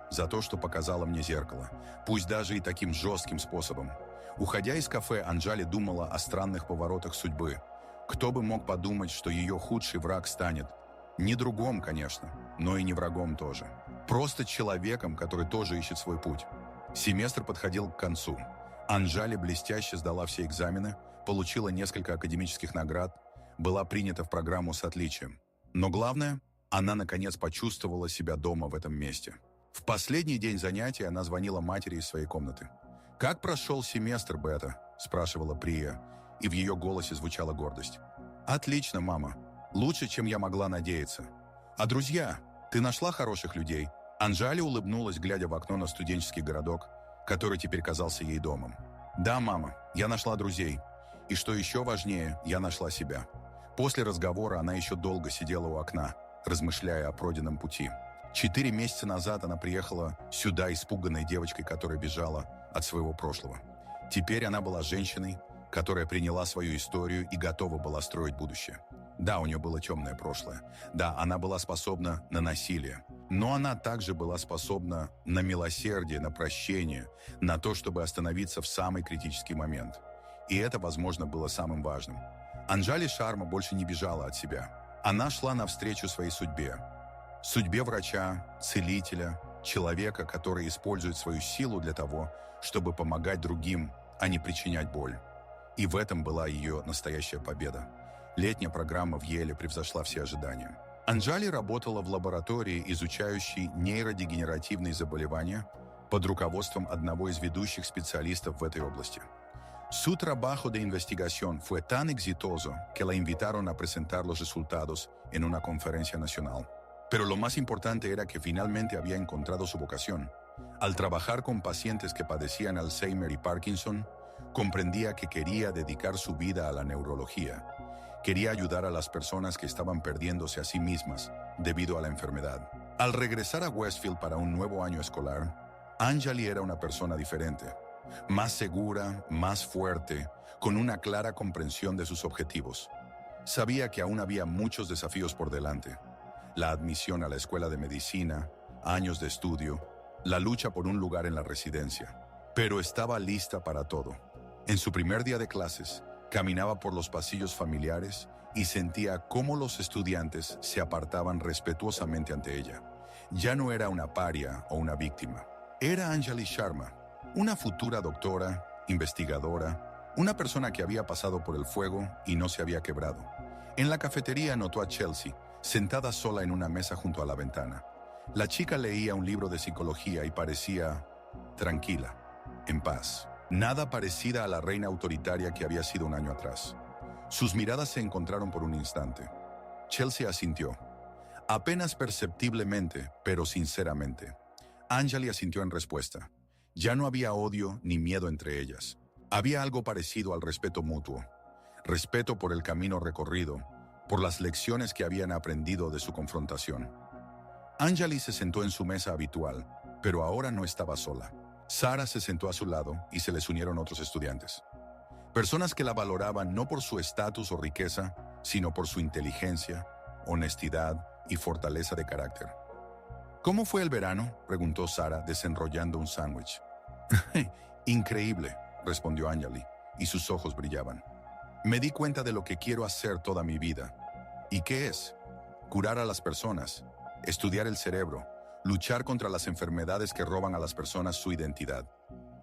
«За то, что показала мне зеркало. Пусть даже и таким жестким способом». Уходя из кафе, Анжали думала о странных поворотах судьбы. Кто бы мог подумать, что ее худший враг станет не другом, конечно, но и не врагом тоже. Просто человеком, который тоже ищет свой путь. Семестр подходил к концу. Анжали блестяще сдала все экзамены, получила несколько академических наград, была принята в программу с отличием. Но главное, она наконец почувствовала себя дома в этом месте. В последний день занятий она звонила матери из своей комнаты. «Как прошел семестр, Бета?» – спрашивала Прия, и в ее голосе звучала гордость. «Отлично, мама. Лучше, чем я могла надеяться. А друзья? Ты нашла хороших людей?» Анжали улыбнулась, глядя в окно на студенческий городок, который теперь казался ей домом. «Да, мама, я нашла друзей. И что еще важнее, я нашла себя». После разговора она еще долго сидела у окна, размышляя о пройденном пути. 4 месяца назад она приехала сюда испуганной девочкой, которая бежала от своего прошлого. Теперь она была женщиной, которая приняла свою историю и готова была строить будущее. Да, у нее было темное прошлое. Да, она была способна на насилие. Но она также была способна на милосердие, на прощение, на то, чтобы остановиться в самый критический момент. И это, возможно, было самым важным. Анджали Шарма больше не бежала от себя. Она шла навстречу своей судьбе. Судьбе врача, целителя, человека, который использует свою силу для того, чтобы помогать другим, а не причинять боль. И в этом была ее настоящая победа. Летняя программа в Йеле превзошла все ожидания. Анджали работала в лаборатории, изучающей нейродегенеративные заболевания, под руководством одного из ведущих специалистов в этой области. Su trabajo de investigación fue tan exitoso que la invitaron a presentar los resultados en una conferencia nacional. Pero lo más importante era que finalmente había encontrado su vocación. Al trabajar con pacientes que padecían Alzheimer y Parkinson, comprendía que quería dedicar su vida a la neurología. Quería ayudar a las personas que estaban perdiéndose a sí mismas debido a la enfermedad. Al regresar a Westfield para un nuevo año escolar, Anjali era una persona diferente, más segura, más fuerte, con una clara comprensión de sus objetivos. Sabía que aún había muchos desafíos por delante. La admisión a la escuela de medicina, años de estudio, la lucha por un lugar en la residencia. Pero estaba lista para todo. En su primer día de clases, caminaba por los pasillos familiares y sentía cómo los estudiantes se apartaban respetuosamente ante ella. Ya no era una paria o una víctima. Era Anjali Sharma, una futura doctora, investigadora, una persona que había pasado por el fuego y no se había quebrado. En la cafetería notó a Chelsea, sentada sola en una mesa junto a la ventana. La chica leía un libro de psicología y parecía tranquila, en paz. Nada parecida a la reina autoritaria que había sido un año atrás. Sus miradas se encontraron por un instante. Chelsea asintió. Apenas perceptiblemente, pero sinceramente. Anjali asintió en respuesta. Ya no había odio ni miedo entre ellas. Había algo parecido al respeto mutuo. Respeto por el camino recorrido, por las lecciones que habían aprendido de su confrontación. Anjali se sentó en su mesa habitual, pero ahora no estaba sola. Sara se sentó a su lado y se les unieron otros estudiantes. Personas que la valoraban no por su estatus o riqueza, sino por su inteligencia, honestidad y fortaleza de carácter. ¿Cómo fue el verano?, preguntó Sara, desenrollando un sándwich. Increíble, respondió Anjali, y sus ojos brillaban. Me di cuenta de lo que quiero hacer toda mi vida. ¿Y qué es? Curar a las personas, estudiar el cerebro, luchar contra las enfermedades que roban a las personas su identidad.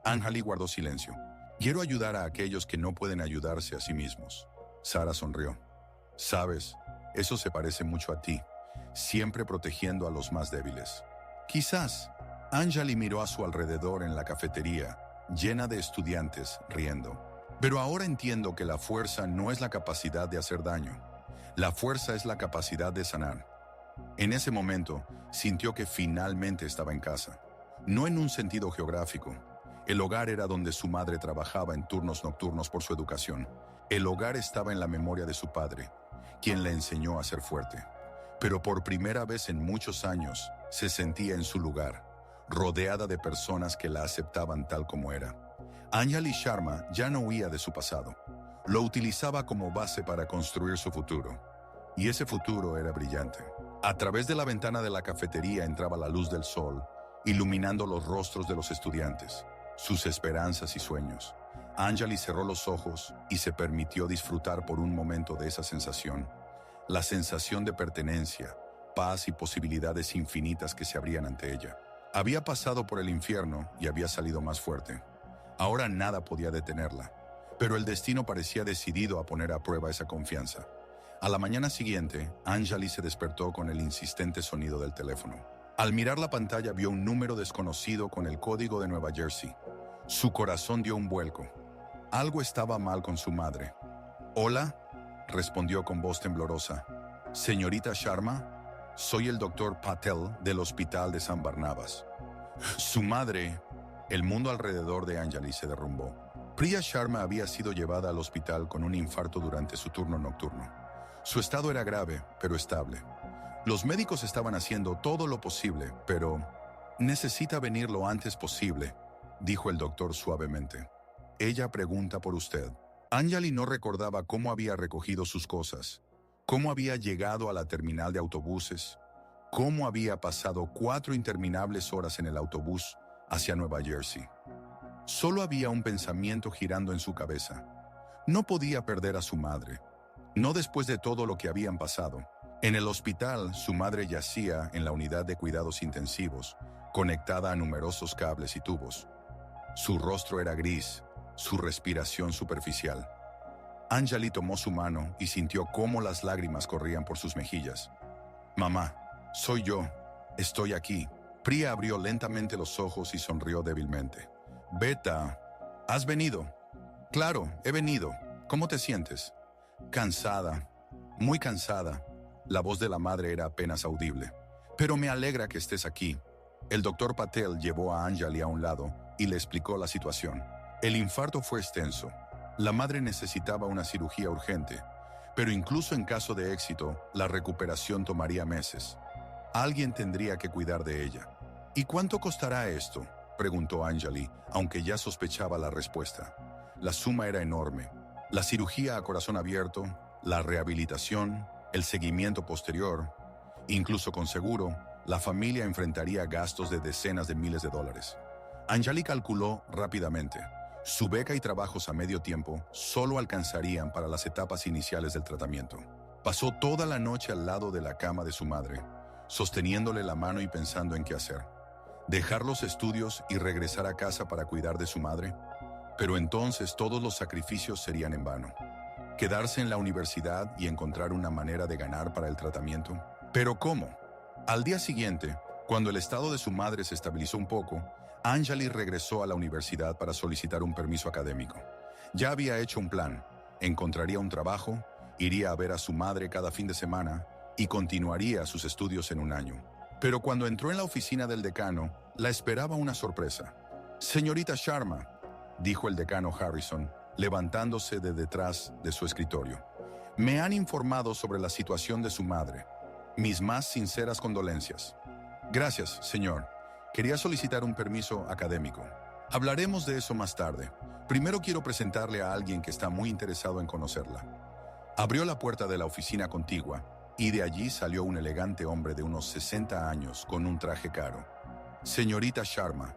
Anjali guardó silencio. Quiero ayudar a aquellos que no pueden ayudarse a sí mismos. Sara sonrió. Sabes, eso se parece mucho a ti, siempre protegiendo a los más débiles. Quizás. Anjali miró a su alrededor en la cafetería, llena de estudiantes, riendo. Pero ahora entiendo que la fuerza no es la capacidad de hacer daño. La fuerza es la capacidad de sanar. En ese momento, sintió que finalmente estaba en casa. No en un sentido geográfico. El hogar era donde su madre trabajaba en turnos nocturnos por su educación. El hogar estaba en la memoria de su padre, quien le enseñó a ser fuerte. Pero por primera vez en muchos años, se sentía en su lugar, rodeada de personas que la aceptaban tal como era. Anjali Sharma ya no huía de su pasado. Lo utilizaba como base para construir su futuro. Y ese futuro era brillante. A través de la ventana de la cafetería entraba la luz del sol, iluminando los rostros de los estudiantes, sus esperanzas y sueños. Anjali cerró los ojos y se permitió disfrutar por un momento de esa sensación. La sensación de pertenencia, paz y posibilidades infinitas que se abrían ante ella. Había pasado por el infierno y había salido más fuerte. Ahora nada podía detenerla, pero el destino parecía decidido a poner a prueba esa confianza. A la mañana siguiente, Anjali se despertó con el insistente sonido del teléfono. Al mirar la pantalla vio un número desconocido con el código de Nueva Jersey. Su corazón dio un vuelco. Algo estaba mal con su madre. «Hola», respondió con voz temblorosa. «Señorita Sharma, soy el doctor Patel del Hospital de San Barnabas». Su madre. El mundo alrededor de Anjali se derrumbó. Priya Sharma había sido llevada al hospital con un infarto durante su turno nocturno. Su estado era grave, pero estable. Los médicos estaban haciendo todo lo posible, pero necesita venir lo antes posible, dijo el doctor suavemente. Ella pregunta por usted. Anjali no recordaba cómo había recogido sus cosas, cómo había llegado a la terminal de autobuses, cómo había pasado 4 interminables horas en el autobús hacia Nueva Jersey. Solo había un pensamiento girando en su cabeza. No podía perder a su madre. No después de todo lo que habían pasado. En el hospital, su madre yacía en la unidad de cuidados intensivos, conectada a numerosos cables y tubos. Su rostro era gris, su respiración superficial. Anjali tomó su mano y sintió cómo las lágrimas corrían por sus mejillas. «Mamá, soy yo. Estoy aquí». Priya abrió lentamente los ojos y sonrió débilmente. «Beta, ¿has venido?» «Claro, he venido. ¿Cómo te sientes?» «Cansada, muy cansada». La voz de la madre era apenas audible. «Pero me alegra que estés aquí». El doctor Patel llevó a Anjali a un lado y le explicó la situación. El infarto fue extenso. La madre necesitaba una cirugía urgente, pero incluso en caso de éxito, la recuperación tomaría meses. Alguien tendría que cuidar de ella. «¿Y cuánto costará esto?», preguntó Anjali, aunque ya sospechaba la respuesta. La suma era enorme. La cirugía a corazón abierto, la rehabilitación, el seguimiento posterior. Incluso con seguro, la familia enfrentaría gastos de decenas de miles de dólares. Anjali calculó rápidamente. Su beca y trabajos a medio tiempo solo alcanzarían para las etapas iniciales del tratamiento. Pasó toda la noche al lado de la cama de su madre, sosteniéndole la mano y pensando en qué hacer. ¿Dejar los estudios y regresar a casa para cuidar de su madre? Pero entonces todos los sacrificios serían en vano. ¿Quedarse en la universidad y encontrar una manera de ganar para el tratamiento? ¿Pero cómo? Al día siguiente, cuando el estado de su madre se estabilizó un poco, Anjali regresó a la universidad para solicitar un permiso académico. Ya había hecho un plan. Encontraría un trabajo, iría a ver a su madre cada fin de semana y continuaría sus estudios en un año. Pero cuando entró en la oficina del decano, la esperaba una sorpresa. «Señorita Sharma», dijo el decano Harrison, levantándose de detrás de su escritorio. «Me han informado sobre la situación de su madre. Mis más sinceras condolencias». «Gracias, señor. Quería solicitar un permiso académico. Hablaremos de eso más tarde. Primero quiero presentarle a alguien que está muy interesado en conocerla». Abrió la puerta de la oficina contigua y de allí salió un elegante hombre de unos 60 años con un traje caro. «Señorita Sharma,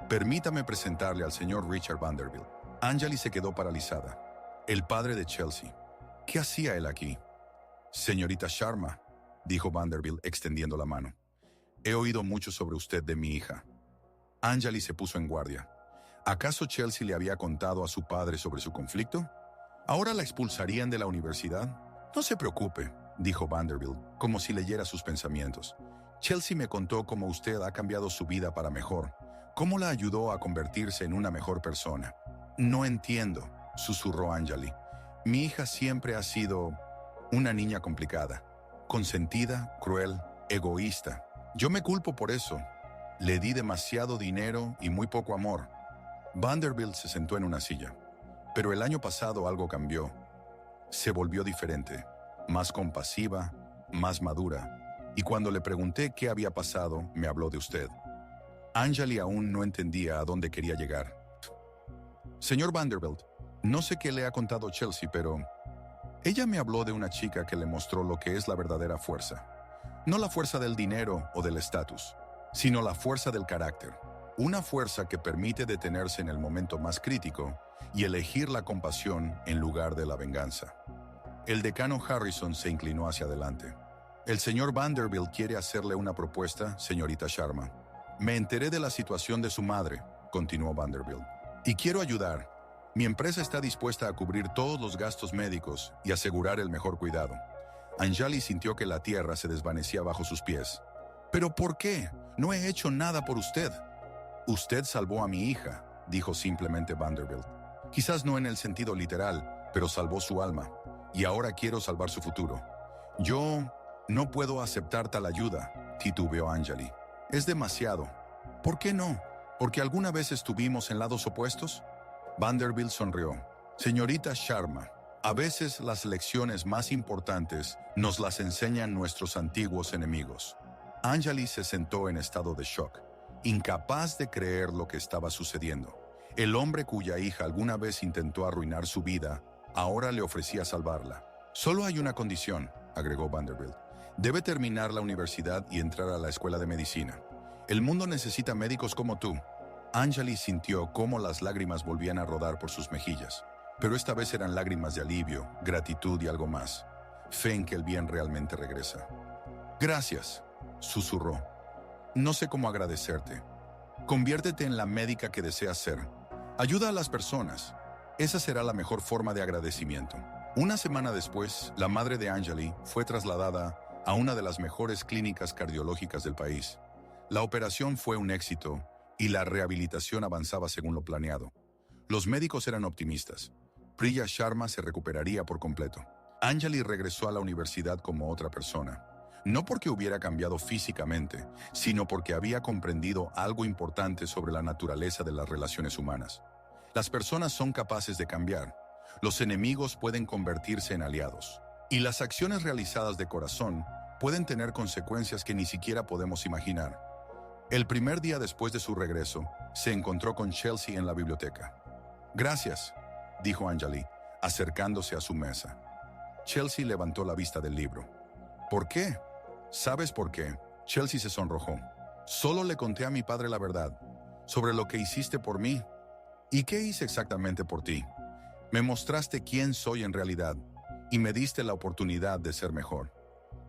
permítame presentarle al señor Richard Vanderbilt». Anjali se quedó paralizada. El padre de Chelsea. ¿Qué hacía él aquí? «Señorita Sharma», dijo Vanderbilt extendiendo la mano. «He oído mucho sobre usted de mi hija». Anjali se puso en guardia. ¿Acaso Chelsea le había contado a su padre sobre su conflicto? ¿Ahora la expulsarían de la universidad? «No se preocupe», dijo Vanderbilt, como si leyera sus pensamientos. «Chelsea me contó cómo usted ha cambiado su vida para mejor, cómo la ayudó a convertirse en una mejor persona». «No entiendo», susurró Anjali. «Mi hija siempre ha sido una niña complicada, consentida, cruel, egoísta. Yo me culpo por eso. Le di demasiado dinero y muy poco amor». Vanderbilt se sentó en una silla. «Pero el año pasado algo cambió. Se volvió diferente, más compasiva, más madura. Y cuando le pregunté qué había pasado, me habló de usted». Anjali aún no entendía a dónde quería llegar. «Señor Vanderbilt, no sé qué le ha contado Chelsea, pero ella me habló de una chica que le mostró lo que es la verdadera fuerza. No la fuerza del dinero o del estatus, sino la fuerza del carácter. Una fuerza que permite detenerse en el momento más crítico y elegir la compasión en lugar de la venganza». El decano Harrison se inclinó hacia adelante. «El señor Vanderbilt quiere hacerle una propuesta, señorita Sharma». «Me enteré de la situación de su madre», continuó Vanderbilt, «y quiero ayudar. Mi empresa está dispuesta a cubrir todos los gastos médicos y asegurar el mejor cuidado». Anjali sintió que la tierra se desvanecía bajo sus pies. «¿Pero por qué? No he hecho nada por usted». «Usted salvó a mi hija», dijo simplemente Vanderbilt. «Quizás no en el sentido literal, pero salvó su alma. Y ahora quiero salvar su futuro». «Yo no puedo aceptar tal ayuda», titubeó Anjali. «Es demasiado». «¿Por qué no? ¿Porque alguna vez estuvimos en lados opuestos?». Vanderbilt sonrió. «Señorita Sharma, a veces las lecciones más importantes nos las enseñan nuestros antiguos enemigos». Anjali se sentó en estado de shock, incapaz de creer lo que estaba sucediendo. El hombre cuya hija alguna vez intentó arruinar su vida, ahora le ofrecía salvarla. «Solo hay una condición», agregó Vanderbilt. Debe terminar la universidad y entrar a la escuela de medicina. El mundo necesita médicos como tú. Anjali sintió cómo las lágrimas volvían a rodar por sus mejillas, pero esta vez eran lágrimas de alivio, gratitud y algo más. Fe en que el bien realmente regresa. Gracias, susurró. No sé cómo agradecerte. Conviértete en la médica que deseas ser. Ayuda a las personas. Esa será la mejor forma de agradecimiento. Una semana después, la madre de Anjali fue trasladada a una de las mejores clínicas cardiológicas del país. La operación fue un éxito y la rehabilitación avanzaba según lo planeado. Los médicos eran optimistas. Priya Sharma se recuperaría por completo. Anjali regresó a la universidad como otra persona. No porque hubiera cambiado físicamente, sino porque había comprendido algo importante sobre la naturaleza de las relaciones humanas. Las personas son capaces de cambiar. Los enemigos pueden convertirse en aliados. Y las acciones realizadas de corazón pueden tener consecuencias que ni siquiera podemos imaginar. El primer día después de su regreso, se encontró con Chelsea en la biblioteca. Gracias, dijo Anjali, acercándose a su mesa. Chelsea levantó la vista del libro. ¿Por qué? ¿Sabes por qué? Chelsea se sonrojó. Solo le conté a mi padre la verdad, sobre lo que hiciste por mí. ¿Y qué hice exactamente por ti? Me mostraste quién soy en realidad y me diste la oportunidad de ser mejor.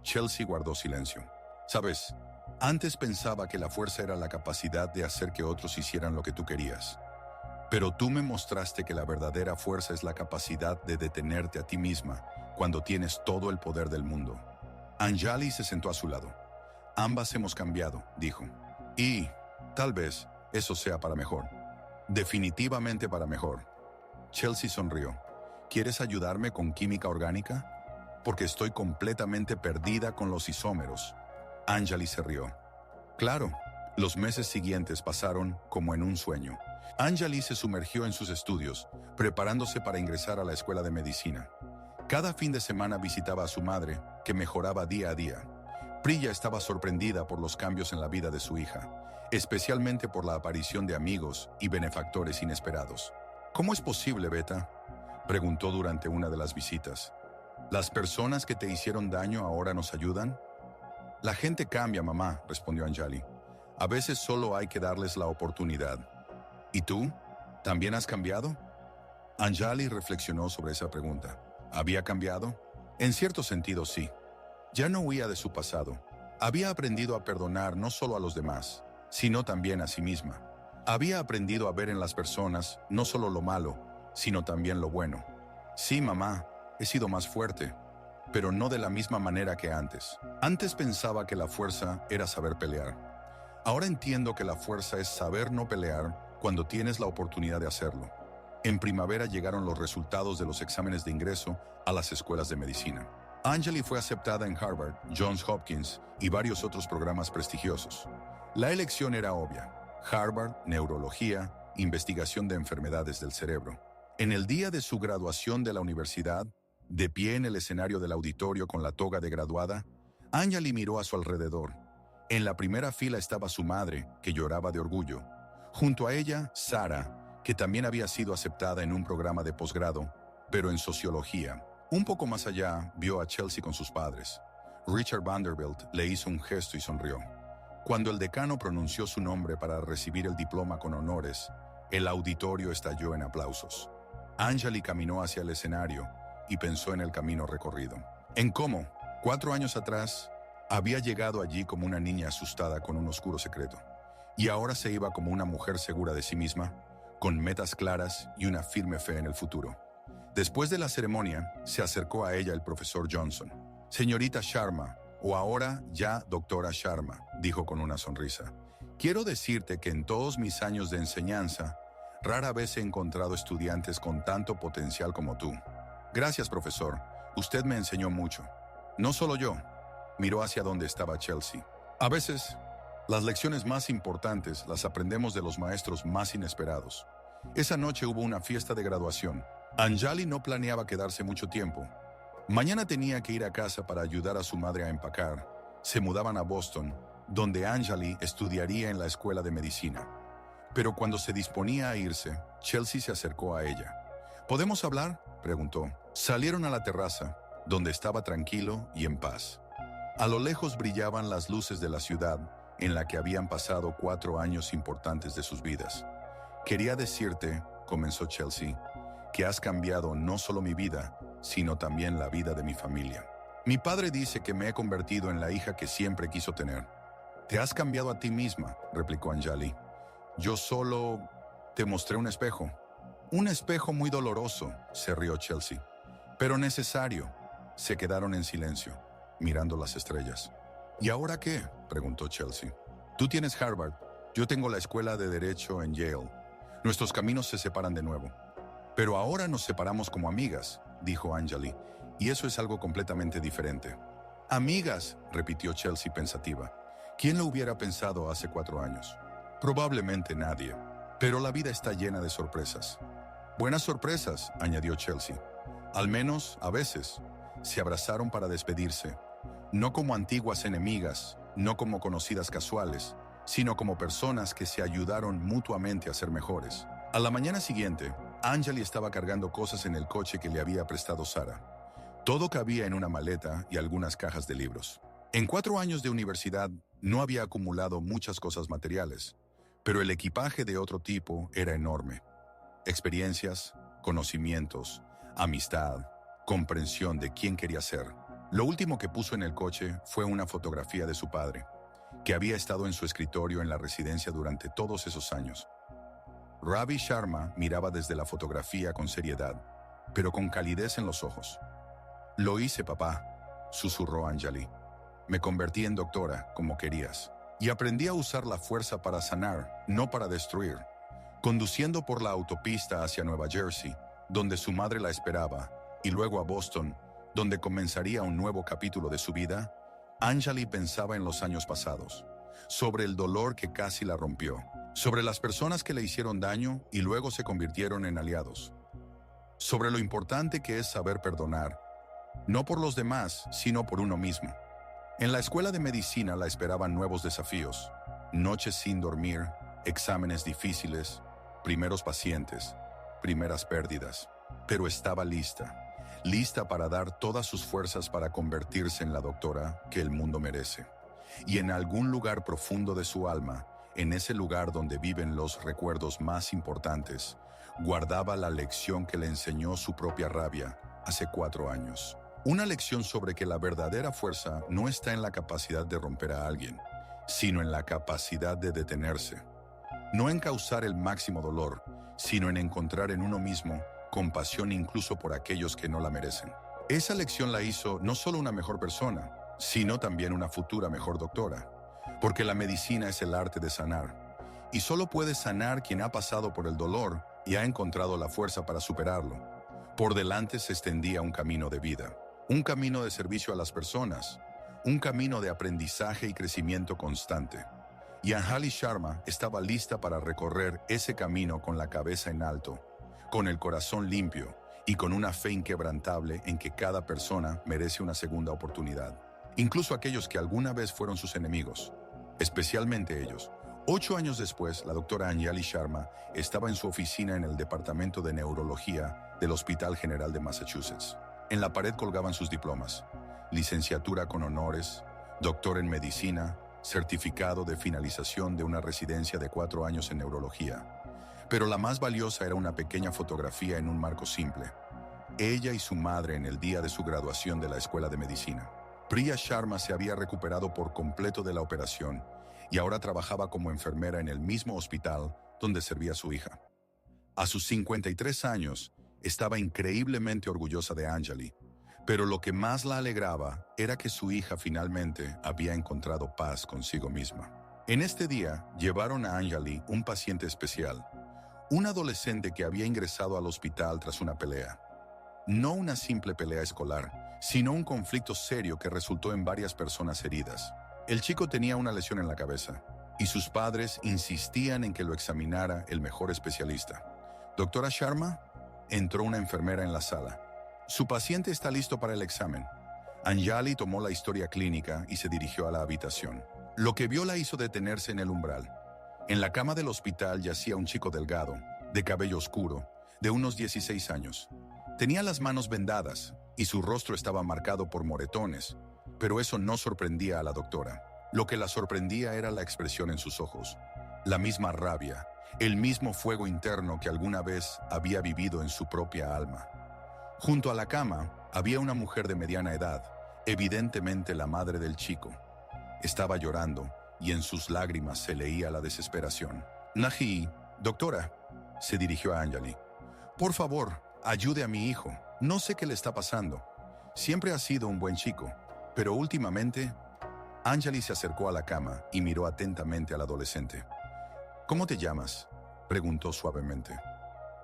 Chelsea guardó silencio. Sabes, antes pensaba que la fuerza era la capacidad de hacer que otros hicieran lo que tú querías. Pero tú me mostraste que la verdadera fuerza es la capacidad de detenerte a ti misma cuando tienes todo el poder del mundo. Anjali se sentó a su lado. Ambas hemos cambiado, dijo. Y, tal vez, eso sea para mejor. Definitivamente para mejor. Chelsea sonrió. ¿Quieres ayudarme con química orgánica? Porque estoy completamente perdida con los isómeros. Anjali se rió. Claro, los meses siguientes pasaron como en un sueño. Anjali se sumergió en sus estudios, preparándose para ingresar a la escuela de medicina. Cada fin de semana visitaba a su madre, que mejoraba día a día. Priya estaba sorprendida por los cambios en la vida de su hija, especialmente por la aparición de amigos y benefactores inesperados. ¿Cómo es posible, Beta?, preguntó durante una de las visitas. ¿Las personas que te hicieron daño ahora nos ayudan? La gente cambia, mamá, respondió Anjali. A veces solo hay que darles la oportunidad. ¿Y tú? ¿También has cambiado? Anjali reflexionó sobre esa pregunta. ¿Había cambiado? En cierto sentido, sí. Ya no huía de su pasado. Había aprendido a perdonar no solo a los demás, sino también a sí misma. Había aprendido a ver en las personas no solo lo malo, sino también lo bueno. Sí, mamá, he sido más fuerte, pero no de la misma manera que antes. Antes pensaba que la fuerza era saber pelear. Ahora entiendo que la fuerza es saber no pelear cuando tienes la oportunidad de hacerlo. En primavera llegaron los resultados de los exámenes de ingreso a las escuelas de medicina. Anjali fue aceptada en Harvard, Johns Hopkins y varios otros programas prestigiosos. La elección era obvia. Harvard, neurología, investigación de enfermedades del cerebro. En el día de su graduación de la universidad, de pie en el escenario del auditorio con la toga de graduada, Anjali miró a su alrededor. En la primera fila estaba su madre, que lloraba de orgullo. Junto a ella, Sara, que también había sido aceptada en un programa de posgrado, pero en sociología. Un poco más allá, vio a Chelsea con sus padres. Richard Vanderbilt le hizo un gesto y sonrió. Cuando el decano pronunció su nombre para recibir el diploma con honores, el auditorio estalló en aplausos. Anjali caminó hacia el escenario y pensó en el camino recorrido. En cómo, 4 años atrás, había llegado allí como una niña asustada con un oscuro secreto. Y ahora se iba como una mujer segura de sí misma, con metas claras y una firme fe en el futuro. Después de la ceremonia, se acercó a ella el profesor Johnson. Señorita Sharma, o ahora ya doctora Sharma, dijo con una sonrisa. Quiero decirte que en todos mis años de enseñanza, rara vez he encontrado estudiantes con tanto potencial como tú. Gracias, profesor. Usted me enseñó mucho. No solo yo. Miró hacia donde estaba Chelsea. A veces, las lecciones más importantes las aprendemos de los maestros más inesperados. Esa noche hubo una fiesta de graduación. Anjali no planeaba quedarse mucho tiempo. Mañana tenía que ir a casa para ayudar a su madre a empacar. Se mudaban a Boston, donde Anjali estudiaría en la escuela de medicina. Pero cuando se disponía a irse, Chelsea se acercó a ella. ¿Podemos hablar?, preguntó. Salieron a la terraza, donde estaba tranquilo y en paz. A lo lejos brillaban las luces de la ciudad en la que habían pasado 4 años importantes de sus vidas. Quería decirte, comenzó Chelsea, que has cambiado no solo mi vida, sino también la vida de mi familia. Mi padre dice que me he convertido en la hija que siempre quiso tener. Te has cambiado a ti misma, replicó Anjali. Yo solo te mostré un espejo. Un espejo muy doloroso, se rió Chelsea. Pero necesario. Se quedaron en silencio, mirando las estrellas. ¿Y ahora qué?, preguntó Chelsea. Tú tienes Harvard, yo tengo la escuela de Derecho en Yale. Nuestros caminos se separan de nuevo. Pero ahora nos separamos como amigas, dijo Anjali, y eso es algo completamente diferente. Amigas, repitió Chelsea pensativa. ¿Quién lo hubiera pensado hace 4 años? Probablemente nadie. Pero la vida está llena de sorpresas. Buenas sorpresas, añadió Chelsea. Al menos, a veces, se abrazaron para despedirse. No como antiguas enemigas, no como conocidas casuales, sino como personas que se ayudaron mutuamente a ser mejores. A la mañana siguiente, Anjali estaba cargando cosas en el coche que le había prestado Sara. Todo cabía en una maleta y algunas cajas de libros. En 4 años de universidad no había acumulado muchas cosas materiales, pero el equipaje de otro tipo era enorme. Experiencias, conocimientos, amistad, comprensión de quién quería ser. Lo último que puso en el coche fue una fotografía de su padre, que había estado en su escritorio en la residencia durante todos esos años. Ravi Sharma miraba desde la fotografía con seriedad, pero con calidez en los ojos. «Lo hice, papá», susurró Anjali. «Me convertí en doctora, como querías. Y aprendí a usar la fuerza para sanar, no para destruir». Conduciendo por la autopista hacia Nueva Jersey, donde su madre la esperaba, y luego a Boston, donde comenzaría un nuevo capítulo de su vida, Anjali pensaba en los años pasados, sobre el dolor que casi la rompió, sobre las personas que le hicieron daño y luego se convirtieron en aliados, sobre lo importante que es saber perdonar, no por los demás, sino por uno mismo. En la escuela de medicina la esperaban nuevos desafíos, noches sin dormir, exámenes difíciles, primeros pacientes, primeras pérdidas, pero estaba lista para dar todas sus fuerzas para convertirse en la doctora que el mundo merece. Y en algún lugar profundo de su alma, en ese lugar donde viven los recuerdos más importantes, guardaba la lección que le enseñó su propia rabia hace 4 años. Una lección sobre que la verdadera fuerza no está en la capacidad de romper a alguien, sino en la capacidad de detenerse. No en causar el máximo dolor, sino en encontrar en uno mismo compasión incluso por aquellos que no la merecen. Esa lección la hizo no solo una mejor persona, sino también una futura mejor doctora. Porque la medicina es el arte de sanar. Y solo puede sanar quien ha pasado por el dolor y ha encontrado la fuerza para superarlo. Por delante se extendía un camino de vida, un camino de servicio a las personas, un camino de aprendizaje y crecimiento constante. Y Anjali Sharma estaba lista para recorrer ese camino con la cabeza en alto, con el corazón limpio y con una fe inquebrantable en que cada persona merece una segunda oportunidad. Incluso aquellos que alguna vez fueron sus enemigos, especialmente ellos. 8 años después, la doctora Anjali Sharma estaba en su oficina en el Departamento de Neurología del Hospital General de Massachusetts. En la pared colgaban sus diplomas: licenciatura con honores, doctor en medicina, certificado de finalización de una residencia de 4 años en neurología. Pero la más valiosa era una pequeña fotografía en un marco simple. Ella y su madre en el día de su graduación de la escuela de medicina. Priya Sharma se había recuperado por completo de la operación y ahora trabajaba como enfermera en el mismo hospital donde servía a su hija. A sus 53 años, estaba increíblemente orgullosa de Anjali, pero lo que más la alegraba era que su hija finalmente había encontrado paz consigo misma. En este día, llevaron a Anjali un paciente especial, un adolescente que había ingresado al hospital tras una pelea. No una simple pelea escolar, sino un conflicto serio que resultó en varias personas heridas. El chico tenía una lesión en la cabeza, y sus padres insistían en que lo examinara el mejor especialista. «Doctora Sharma», entró una enfermera en la sala. «Su paciente está listo para el examen». Anjali tomó la historia clínica y se dirigió a la habitación. Lo que vio la hizo detenerse en el umbral. En la cama del hospital yacía un chico delgado, de cabello oscuro, de unos 16 años. Tenía las manos vendadas y su rostro estaba marcado por moretones, Pero eso no sorprendía a la doctora. Lo que la sorprendía era la expresión en sus ojos, la misma rabia, el mismo fuego interno que alguna vez había vivido en su propia alma. Junto a la cama había una mujer de mediana edad, evidentemente la madre del chico. Estaba llorando y en sus lágrimas se leía la desesperación. Naji, doctora, se dirigió a Anjali. Por favor, ayude a mi hijo. No sé qué le está pasando. Siempre ha sido un buen chico, pero últimamente... Anjali se acercó a la cama y miró atentamente al adolescente. ¿Cómo te llamas?, preguntó suavemente.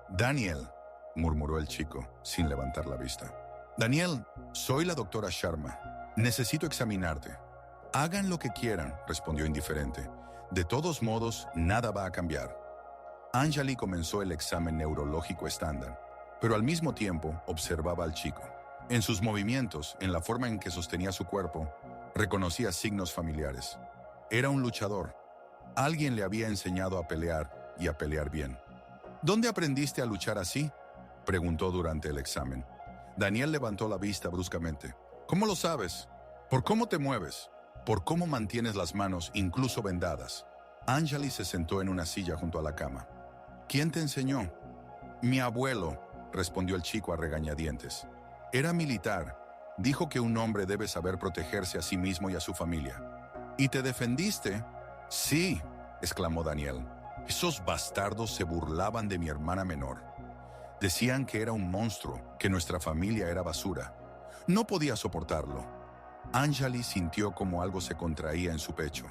Daniel, murmuró el chico, sin levantar la vista. Daniel, soy la doctora Sharma. Necesito examinarte. Hagan lo que quieran, respondió indiferente. De todos modos, nada va a cambiar. Anjali comenzó el examen neurológico estándar, pero al mismo tiempo observaba al chico. En sus movimientos, en la forma en que sostenía su cuerpo, reconocía signos familiares. Era un luchador. Alguien le había enseñado a pelear y a pelear bien. ¿Dónde aprendiste a luchar así?, preguntó durante el examen. Daniel levantó la vista bruscamente. ¿Cómo lo sabes? ¿Por cómo te mueves? ¿Por cómo mantienes las manos incluso vendadas? Anjali se sentó en una silla junto a la cama. ¿Quién te enseñó? Mi abuelo, respondió el chico a regañadientes. Era militar. Dijo que un hombre debe saber protegerse a sí mismo y a su familia. ¿Y te defendiste? Sí, exclamó Daniel. Esos bastardos se burlaban de mi hermana menor. Decían que era un monstruo, que nuestra familia era basura. No podía soportarlo. Anjali sintió como algo se contraía en su pecho.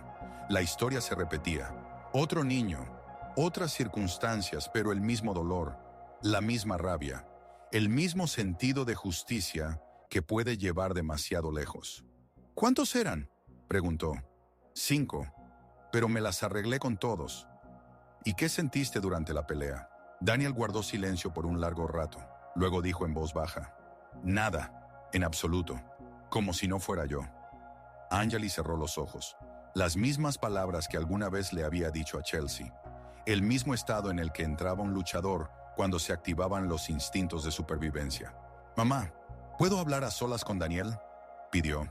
La historia se repetía. Otro niño, otras circunstancias, pero el mismo dolor, la misma rabia, el mismo sentido de justicia que puede llevar demasiado lejos. ¿Cuántos eran?, preguntó. 5, pero me las arreglé con todos. ¿Y qué sentiste durante la pelea? Daniel guardó silencio por un largo rato. Luego dijo en voz baja. Nada, en absoluto, como si no fuera yo. Anjali cerró los ojos. Las mismas palabras que alguna vez le había dicho a Chelsea. El mismo estado en el que entraba un luchador cuando se activaban los instintos de supervivencia. Mamá, ¿puedo hablar a solas con Daniel?, pidió.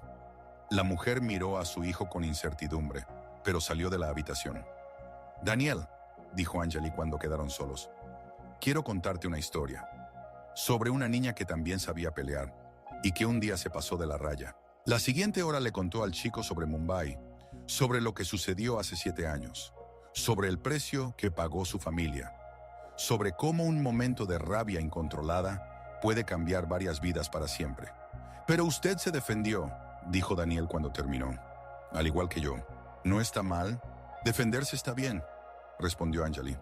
La mujer miró a su hijo con incertidumbre, pero salió de la habitación. Daniel, dijo Anjali cuando quedaron solos, quiero contarte una historia. Sobre una niña que también sabía pelear y que un día se pasó de la raya. La siguiente hora le contó al chico sobre Mumbai, sobre lo que sucedió hace 7 años, sobre el precio que pagó su familia, sobre cómo un momento de rabia incontrolada puede cambiar varias vidas para siempre. Pero usted se defendió, dijo Daniel cuando terminó. Al igual que yo. ¿No está mal? Defenderse está bien, respondió Anjali.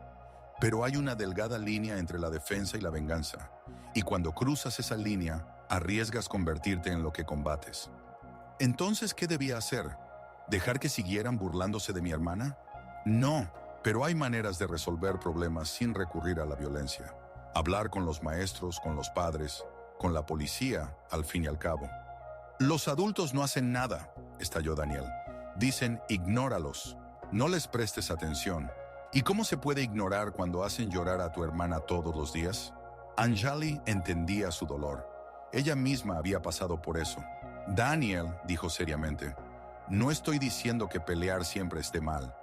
Pero hay una delgada línea entre la defensa y la venganza. Y cuando cruzas esa línea, arriesgas convertirte en lo que combates. Entonces, ¿qué debía hacer? ¿Dejar que siguieran burlándose de mi hermana? No, pero hay maneras de resolver problemas sin recurrir a la violencia. Hablar con los maestros, con los padres, con la policía, al fin y al cabo. Los adultos no hacen nada, estalló Daniel. Dicen, ignóralos, no les prestes atención. ¿Y cómo se puede ignorar cuando hacen llorar a tu hermana todos los días? Anjali entendía su dolor. Ella misma había pasado por eso. Daniel, dijo seriamente, no estoy diciendo que pelear siempre esté mal.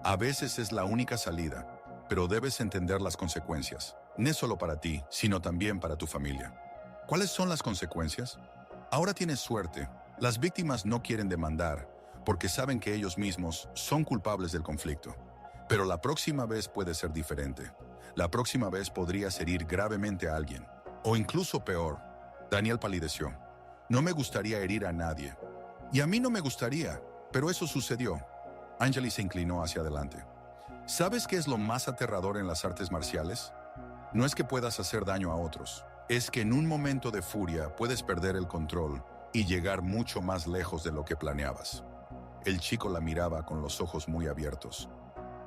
A veces es la única salida, pero debes entender las consecuencias. No solo para ti, sino también para tu familia. ¿Cuáles son las consecuencias? Ahora tienes suerte. Las víctimas no quieren demandar porque saben que ellos mismos son culpables del conflicto. Pero la próxima vez puede ser diferente. La próxima vez podrías herir gravemente a alguien. O incluso peor. Daniel palideció. No me gustaría herir a nadie. Y a mí no me gustaría, pero eso sucedió. Anjali se inclinó hacia adelante. ¿Sabes qué es lo más aterrador en las artes marciales? No es que puedas hacer daño a otros. Es que en un momento de furia puedes perder el control y llegar mucho más lejos de lo que planeabas. El chico la miraba con los ojos muy abiertos.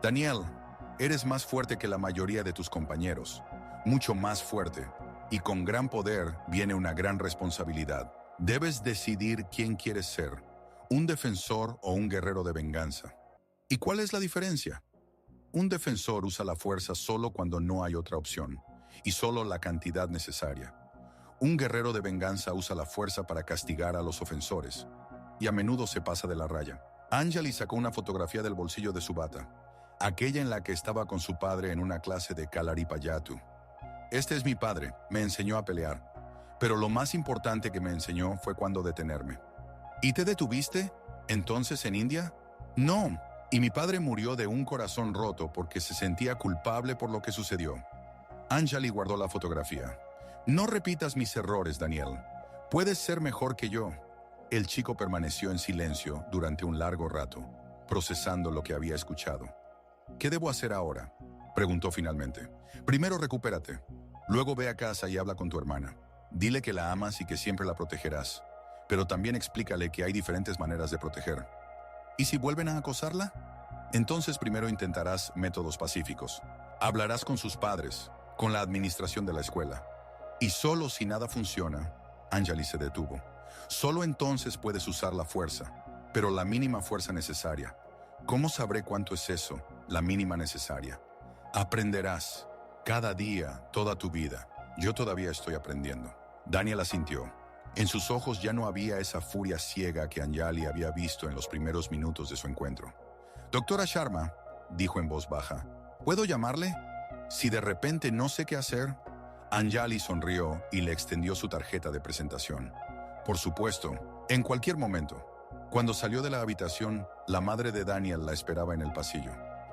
Daniel, eres más fuerte que la mayoría de tus compañeros, mucho más fuerte, y con gran poder viene una gran responsabilidad. Debes decidir quién quieres ser, un defensor o un guerrero de venganza. ¿Y cuál es la diferencia? Un defensor usa la fuerza solo cuando no hay otra opción, y solo la cantidad necesaria. Un guerrero de venganza usa la fuerza para castigar a los ofensores. y a menudo se pasa de la raya. Anjali sacó una fotografía del bolsillo de su bata, aquella en la que estaba con su padre en una clase de Kalaripayattu. Este es mi padre, me enseñó a pelear, pero lo más importante que me enseñó fue cuándo detenerme. ¿Y te detuviste entonces en India? No, y mi padre murió de un corazón roto porque se sentía culpable por lo que sucedió. Anjali guardó la fotografía. No repitas mis errores, Daniel. Puedes ser mejor que yo. El chico permaneció en silencio durante un largo rato, procesando lo que había escuchado. ¿Qué debo hacer ahora?, preguntó finalmente. Primero recupérate. Luego ve a casa y habla con tu hermana. Dile que la amas y que siempre la protegerás. Pero también explícale que hay diferentes maneras de proteger. ¿Y si vuelven a acosarla? Entonces primero intentarás métodos pacíficos. Hablarás con sus padres, con la administración de la escuela. Y solo si nada funciona, Anjali se detuvo. Solo entonces puedes usar la fuerza, pero la mínima fuerza necesaria. ¿Cómo sabré cuánto es eso, la mínima necesaria? Aprenderás, cada día, toda tu vida. Yo todavía estoy aprendiendo. Daniel asintió. En sus ojos ya no había esa furia ciega que Anjali había visto en los primeros minutos de su encuentro. Doctora Sharma, dijo en voz baja, ¿puedo llamarle? Si de repente no sé qué hacer. Anjali sonrió y le extendió su tarjeta de presentación. Por supuesto, en cualquier momento. Cuando salió de la habitación, la madre de Daniel la esperaba en el pasillo.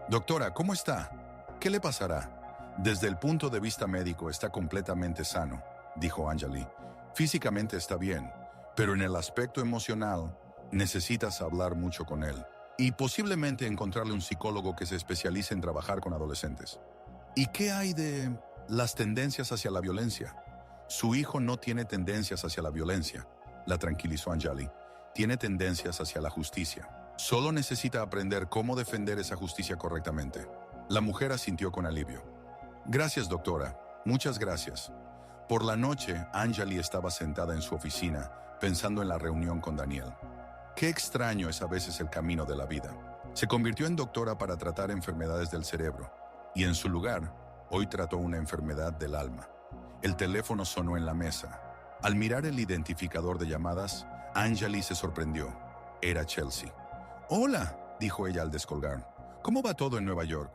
Doctora, ¿cómo está? ¿Qué le pasará? Desde el punto de vista médico está completamente sano, dijo Anjali. Físicamente está bien, pero en el aspecto emocional necesitas hablar mucho con él y posiblemente encontrarle un psicólogo que se especialice en trabajar con adolescentes. ¿Y qué hay de las tendencias hacia la violencia? Su hijo no tiene tendencias hacia la violencia, la tranquilizó Anjali. Tiene tendencias hacia la justicia. Solo necesita aprender cómo defender esa justicia correctamente. La mujer asintió con alivio. Gracias, doctora. Muchas gracias. Por la noche, Anjali estaba sentada en su oficina, pensando en la reunión con Daniel. Qué extraño es a veces el camino de la vida. Se convirtió en doctora para tratar enfermedades del cerebro, y en su lugar, hoy trató una enfermedad del alma. El teléfono sonó en la mesa. Al mirar el identificador de llamadas, Anjali se sorprendió. Era Chelsea. «Hola», dijo ella al descolgar. «¿Cómo va todo en Nueva York?»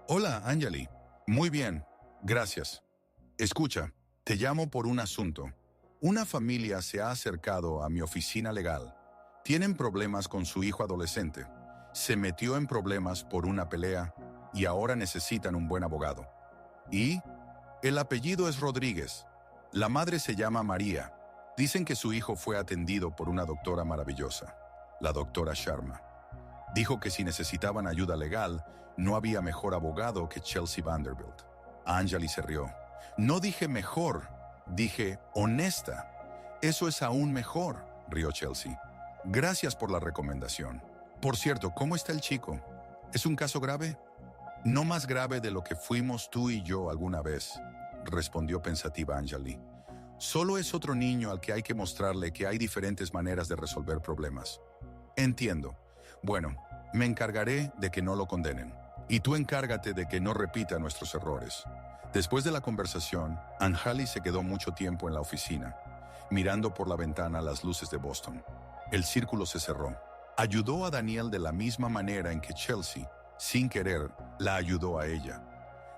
«Hola, Anjali. Muy bien, gracias. Escucha, te llamo por un asunto. Una familia se ha acercado a mi oficina legal. Tienen problemas con su hijo adolescente. Se metió en problemas por una pelea y ahora necesitan un buen abogado. Y el apellido es Rodríguez. La madre se llama María. Dicen que su hijo fue atendido por una doctora maravillosa, la doctora Sharma. Dijo que si necesitaban ayuda legal, no había mejor abogado que Chelsea Vanderbilt». Anjali se rió. «No dije mejor, dije honesta. Eso es aún mejor», rió Chelsea. «Gracias por la recomendación. Por cierto, ¿cómo está el chico? ¿Es un caso grave?» «No más grave de lo que fuimos tú y yo alguna vez», respondió pensativa Anjali. «Solo es otro niño al que hay que mostrarle que hay diferentes maneras de resolver problemas». «Entiendo. Bueno, me encargaré de que no lo condenen. Y tú encárgate de que no repita nuestros errores». Después de la conversación, Anjali se quedó mucho tiempo en la oficina, mirando por la ventana las luces de Boston. El círculo se cerró. Ayudó a Daniel de la misma manera en que Chelsea, sin querer, la ayudó a ella.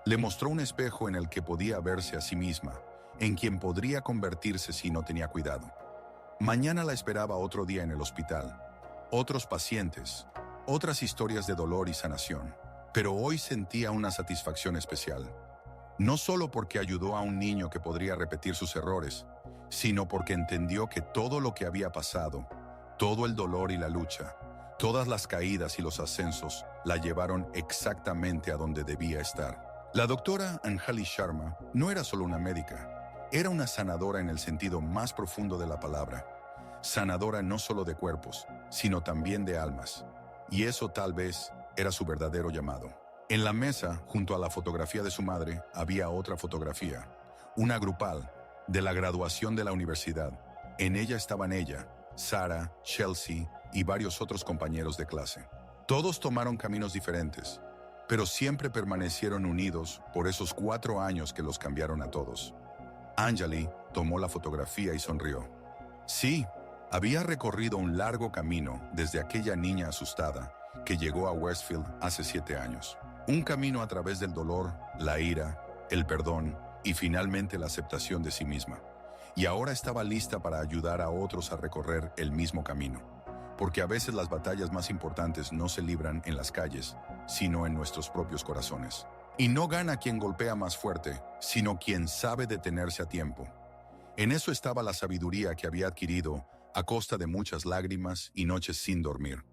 Le mostró un espejo en el que podía verse a sí misma, en quien podría convertirse si no tenía cuidado. Mañana la esperaba otro día en el hospital, otros pacientes, otras historias de dolor y sanación, pero hoy sentía una satisfacción especial. No solo porque ayudó a un niño que podría repetir sus errores, sino porque entendió que todo lo que había pasado, todo el dolor y la lucha, todas las caídas y los ascensos, la llevaron exactamente a donde debía estar. La doctora Anjali Sharma no era solo una médica, era una sanadora en el sentido más profundo de la palabra. Sanadora no solo de cuerpos, sino también de almas. Y eso tal vez era su verdadero llamado. En la mesa, junto a la fotografía de su madre, había otra fotografía, una grupal, de la graduación de la universidad. En ella estaban ella, Sara, Chelsea y varios otros compañeros de clase. Todos tomaron caminos diferentes, pero siempre permanecieron unidos por esos 4 años que los cambiaron a todos. Anjali tomó la fotografía y sonrió. «Sí, Había recorrido un largo camino desde aquella niña asustada que llegó a Westfield hace 7 años. Un camino a través del dolor, la ira, el perdón y finalmente la aceptación de sí misma. Y ahora estaba lista para ayudar a otros a recorrer el mismo camino. Porque a veces las batallas más importantes no se libran en las calles, sino en nuestros propios corazones. Y no gana quien golpea más fuerte, sino quien sabe detenerse a tiempo. En eso estaba la sabiduría que había adquirido a costa de muchas lágrimas y noches sin dormir.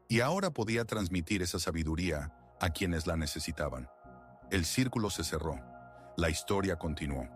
Y ahora podía transmitir esa sabiduría a quienes la necesitaban. El círculo se cerró. La historia continuó.